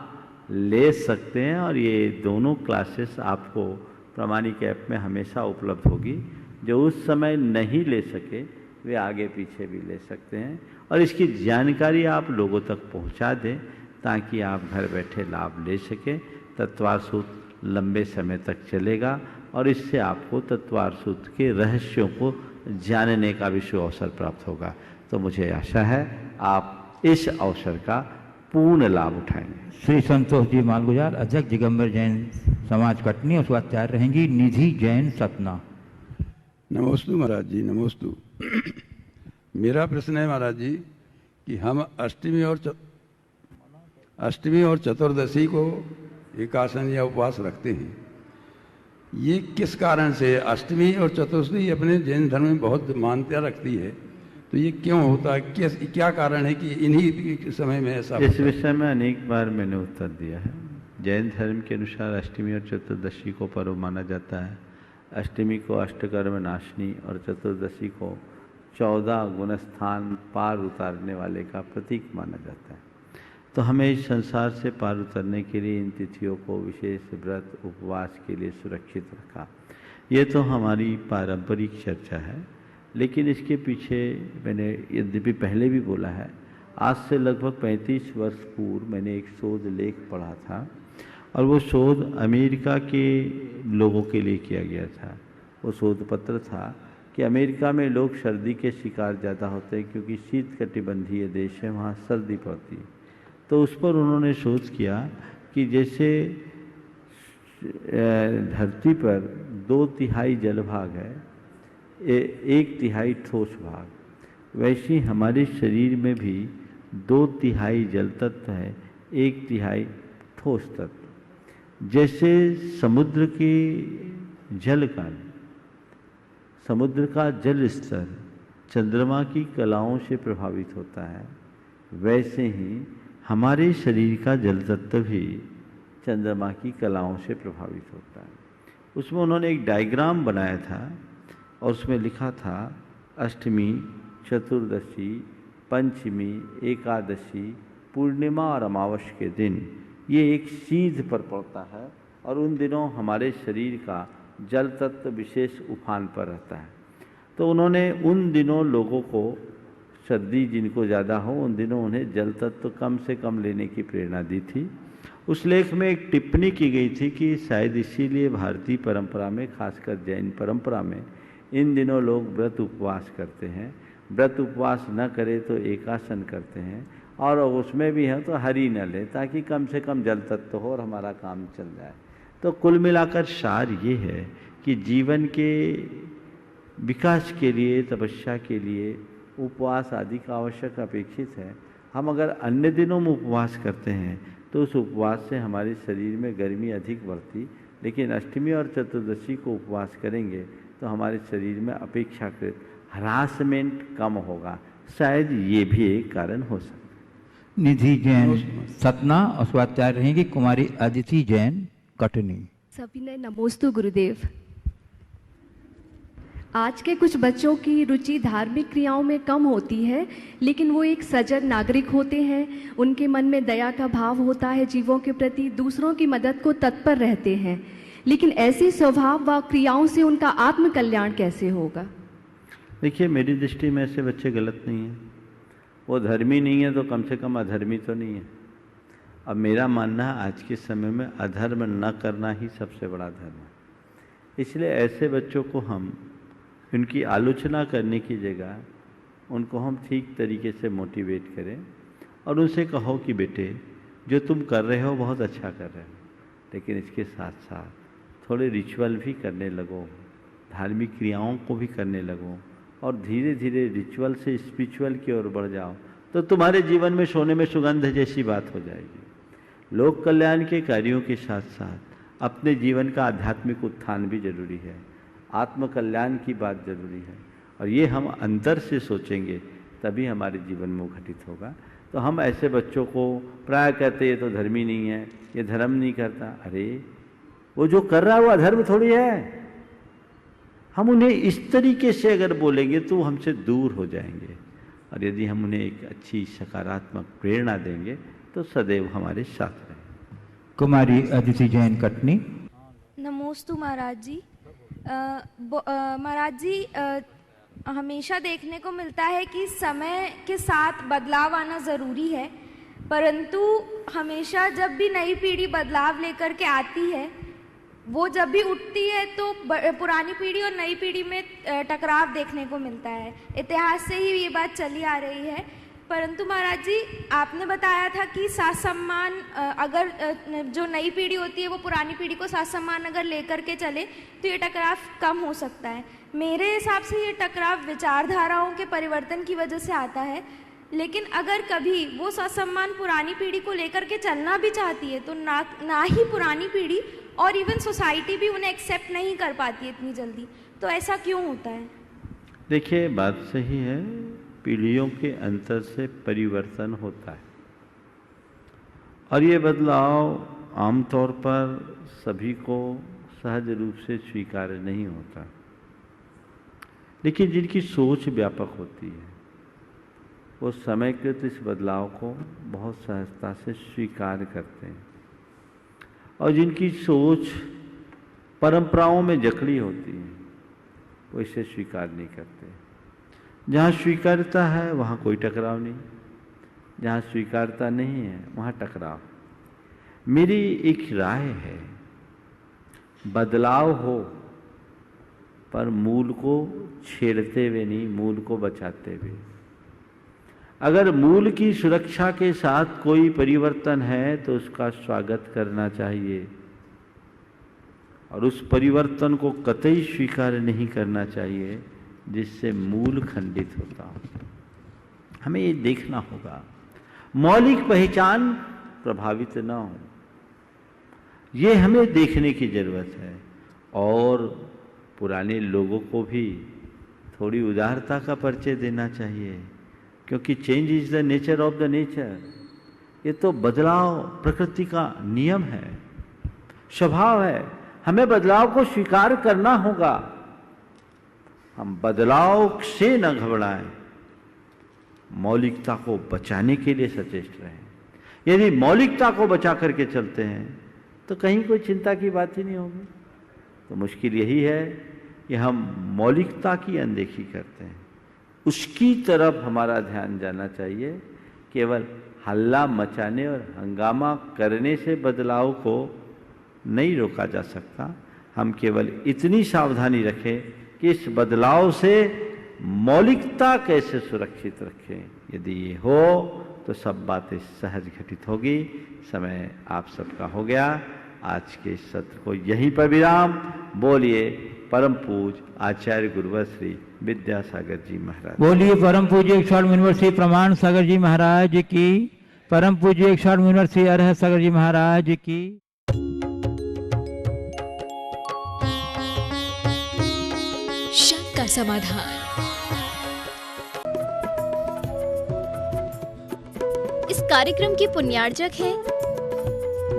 ले सकते हैं और ये दोनों क्लासेस आपको प्रमाणिक ऐप में हमेशा उपलब्ध होगी। जो उस समय नहीं ले सके वे आगे पीछे भी ले सकते हैं और इसकी जानकारी आप लोगों तक पहुंचा दें ताकि आप घर बैठे लाभ ले सकें। तत्वार सूत्र लंबे समय तक चलेगा और इससे आपको तत्वार सूत्र के रहस्यों को जानने का विशेष अवसर प्राप्त होगा। तो मुझे आशा है आप इस अवसर का पूर्ण लाभ उठाएंगे। श्री संतोष जी मालगुजार, अध्यक्ष दिगंबर जैन समाज कटनी, उसके बाद तैयार रहेंगी निधि जैन सतना। नमोस्तु महाराज जी, नमोस्तु। मेरा प्रश्न है महाराज जी कि हम अष्टमी और चतुर्दशी को एकासन या उपवास रखते हैं, ये किस कारण से अष्टमी और चतुर्थी अपने जैन धर्म में बहुत मान्यता रखती है, तो ये क्यों होता है, क्या कारण है कि इन्हीं समय में ऐसा इस विषय में अनेक बार मैंने उत्तर दिया है। जैन धर्म के अनुसार अष्टमी और चतुर्दशी को पर्व माना जाता है। अष्टमी को अष्टकर्म नाशनी और चतुर्दशी को 14 गुणस्थान पार उतारने वाले का प्रतीक माना जाता है। तो हमें इस संसार से पार उतरने के लिए इन तिथियों को विशेष व्रत उपवास के लिए सुरक्षित रखा। ये तो हमारी पारंपरिक चर्चा है, लेकिन इसके पीछे मैंने यद्यपि पहले भी बोला है, आज से लगभग 35 वर्ष पूर्व मैंने एक शोध लेख पढ़ा था और वो शोध अमेरिका के लोगों के लिए किया गया था। वो शोध पत्र था कि अमेरिका में लोग सर्दी के शिकार ज़्यादा होते हैं क्योंकि शीतकटिबंधीय देश है, वहाँ सर्दी पड़ती है। तो उस पर उन्होंने शोध किया कि जैसे धरती पर 2/3 जलभाग है, 1/3 ठोस भाग, वैसे हमारे शरीर में भी 2/3 जल तत्व है, 1/3 ठोस तत्व। जैसे समुद्र के जल का जल स्तर चंद्रमा की कलाओं से प्रभावित होता है, वैसे ही हमारे शरीर का जल तत्व भी चंद्रमा की कलाओं से प्रभावित होता है। उसमें उन्होंने एक डायग्राम बनाया था और उसमें लिखा था अष्टमी, चतुर्दशी, पंचमी, एकादशी, पूर्णिमा और अमावस्या के दिन ये एक सीध पर पड़ता है और उन दिनों हमारे शरीर का जल तत्व विशेष उफान पर रहता है। तो उन्होंने उन दिनों लोगों को, सर्दी जिनको ज़्यादा हो, उन दिनों उन्हें जल तत्व कम से कम लेने की प्रेरणा दी थी। उस लेख में एक टिप्पणी की गई थी कि शायद इसीलिए भारतीय परंपरा में, खासकर जैन परंपरा में, इन दिनों लोग व्रत उपवास करते हैं। व्रत उपवास न करे तो एकासन करते हैं और उसमें भी है तो हरी न ले, ताकि कम से कम जल तत्व हो और हमारा काम चल जाए। तो कुल मिलाकर सार ये है कि जीवन के विकास के लिए, तपस्या के लिए उपवास आदि का आवश्यक अपेक्षित है। हम अगर अन्य दिनों में उपवास करते हैं तो उस उपवास से हमारे शरीर में गर्मी अधिक बढ़ती, लेकिन अष्टमी और चतुर्दशी को उपवास करेंगे तो हमारे शरीर में अपेक्षाकृत हरासमेंट कम होगा। शायद ये भी एक कारण हो सकता है। निधि जैन सतना और स्वाचार्य रहेंगी कुमारी अदिति जैन कटनी। सभी ने नमोस्तु गुरुदेव। आज के कुछ बच्चों की रुचि धार्मिक क्रियाओं में कम होती है, लेकिन वो एक सजग नागरिक होते हैं। उनके मन में दया का भाव होता है जीवों के प्रति, दूसरों की मदद को तत्पर रहते हैं। लेकिन ऐसे स्वभाव व क्रियाओं से उनका आत्म कल्याण कैसे होगा? देखिए, मेरी दृष्टि में ऐसे बच्चे गलत नहीं हैं। वो धर्मी नहीं है तो कम से कम अधर्मी तो नहीं है। अब मेरा मानना है आज के समय में अधर्म न करना ही सबसे बड़ा धर्म है। इसलिए ऐसे बच्चों को हम उनकी आलोचना करने की जगह उनको हम ठीक तरीके से मोटिवेट करें और उनसे कहो कि बेटे, जो तुम कर रहे हो बहुत अच्छा कर रहे हो, लेकिन इसके साथ साथ थोड़े रिचुअल भी करने लगो, धार्मिक क्रियाओं को भी करने लगो और धीरे धीरे रिचुअल से स्पिरिचुअल की ओर बढ़ जाओ, तो तुम्हारे जीवन में सोने में सुगंध जैसी बात हो जाएगी। लोक कल्याण के कार्यों के साथ साथ अपने जीवन का आध्यात्मिक उत्थान भी जरूरी है, आत्म कल्याण की बात जरूरी है, और ये हम अंदर से सोचेंगे तभी हमारे जीवन में घटित होगा। तो हम ऐसे बच्चों को प्राय कहते ये तो धर्मी नहीं है, ये धर्म नहीं करता। अरे वो जो कर रहा है वो अधर्म थोड़ी है। हम उन्हें इस तरीके से अगर बोलेंगे तो वो हमसे दूर हो जाएंगे, और यदि हम उन्हें एक अच्छी सकारात्मक प्रेरणा देंगे तो सदैव हमारे साथ रहेंगे। कुमारी अदिति जैन कटनी। नमोस्तु महाराज जी। महाराज जी, हमेशा देखने को मिलता है कि समय के साथ बदलाव आना ज़रूरी है, परंतु हमेशा जब भी नई पीढ़ी बदलाव लेकर के आती है, वो जब भी उठती है तो पुरानी पीढ़ी और नई पीढ़ी में टकराव देखने को मिलता है। इतिहास से ही ये बात चली आ रही है। परंतु महाराज जी, आपने बताया था कि साथ सम्मान, अगर जो नई पीढ़ी होती है वो पुरानी पीढ़ी को साथ सम्मान अगर लेकर के चले तो ये टकराव कम हो सकता है। मेरे हिसाब से ये टकराव विचारधाराओं के परिवर्तन की वजह से आता है, लेकिन अगर कभी वो साथ सम्मान पुरानी पीढ़ी को लेकर के चलना भी चाहती है तो ना ही पुरानी पीढ़ी और इवन सोसाइटी भी उन्हें एक्सेप्ट नहीं कर पाती है इतनी जल्दी। तो ऐसा क्यों होता है? देखिए, बात सही है, पीढ़ियों के अंतर से परिवर्तन होता है और ये बदलाव आमतौर पर सभी को सहज रूप से स्वीकार नहीं होता, लेकिन जिनकी सोच व्यापक होती है वो समयकृत इस बदलाव को बहुत सहजता से स्वीकार करते हैं, और जिनकी सोच परंपराओं में जकड़ी होती है वो इसे स्वीकार नहीं करते। जहाँ स्वीकार्यता है वहाँ कोई टकराव नहीं, जहाँ स्वीकार्यता नहीं है वहाँ टकराव। मेरी एक राय है, बदलाव हो पर मूल को छेड़ते हुए नहीं, मूल को बचाते हुए। अगर मूल की सुरक्षा के साथ कोई परिवर्तन है तो उसका स्वागत करना चाहिए और उस परिवर्तन को कतई स्वीकार नहीं करना चाहिए जिससे मूल खंडित होता हो। हमें ये देखना होगा मौलिक पहचान प्रभावित ना हो, ये हमें देखने की जरूरत है। और पुराने लोगों को भी थोड़ी उदारता का परिचय देना चाहिए, क्योंकि change is the nature of the nature. ये तो बदलाव प्रकृति का नियम है, स्वभाव है। हमें बदलाव को स्वीकार करना होगा। हम बदलाव से न घबराएं, मौलिकता को बचाने के लिए सचेत रहें। यदि मौलिकता को बचा करके चलते हैं तो कहीं कोई चिंता की बात ही नहीं होगी। तो मुश्किल यही है कि हम मौलिकता की अनदेखी करते हैं, उसकी तरफ हमारा ध्यान जाना चाहिए। केवल हल्ला मचाने और हंगामा करने से बदलाव को नहीं रोका जा सकता। हम केवल इतनी सावधानी रखें कि इस बदलाव से मौलिकता कैसे सुरक्षित रखें। यदि ये हो तो सब बातें सहज घटित होगी। समय आप सबका हो गया। आज के सत्र को यहीं पर विराम। बोलिए परम पूज आचार्य गुरुवर श्री विद्यासागर जी महाराज। बोलिए परम पूज्य इक्ष्वाकु मुनिवर श्री प्रमाण सागर जी महाराज की। परम पूज्य इक्ष्वाकु मुनिवर श्री अरहत सागर जी महाराज की। शक का समाधान। इस कार्यक्रम के पुण्यार्जक हैं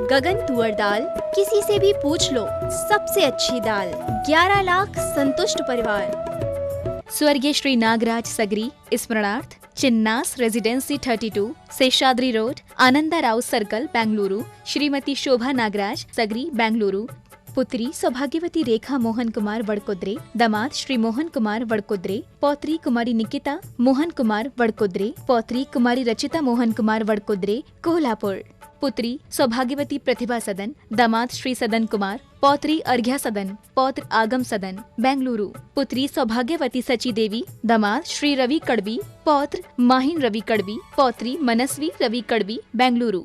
गगन तुअर दाल। किसी से भी पूछ लो, सबसे अच्छी दाल। 11 लाख संतुष्ट परिवार। स्वर्गीय श्री नागराज सगरी स्मरणार्थ Chinnas residency 32 Seshadri road Ananda Rao circle Bengaluru. Shrimati Shobha Nagaraj Sagari Bengaluru. पुत्री सौभाग्यवती रेखा मोहन कुमार वड़कुद्रे। दामाद श्री मोहन कुमार वड़कुद्रे। पौत्री कुमारी निकिता मोहन कुमार वड़कुद्रे। पौत्री कुमारी रचिता मोहन कुमार वड़कुद्रे कोल्हापुर। पुत्री सौभाग्यवती प्रतिभा सदन। दामाद श्री सदन कुमार। पौत्री अर्घ्या सदन। पौत्र आगम सदन बेंगलुरु। पुत्री सौभाग्यवती सची देवी। दामाद श्री रवि कड़बी। पौत्र माहिन रवि कड़बी। पौत्री मनस्वी रवि कड़बी बेंगलुरु।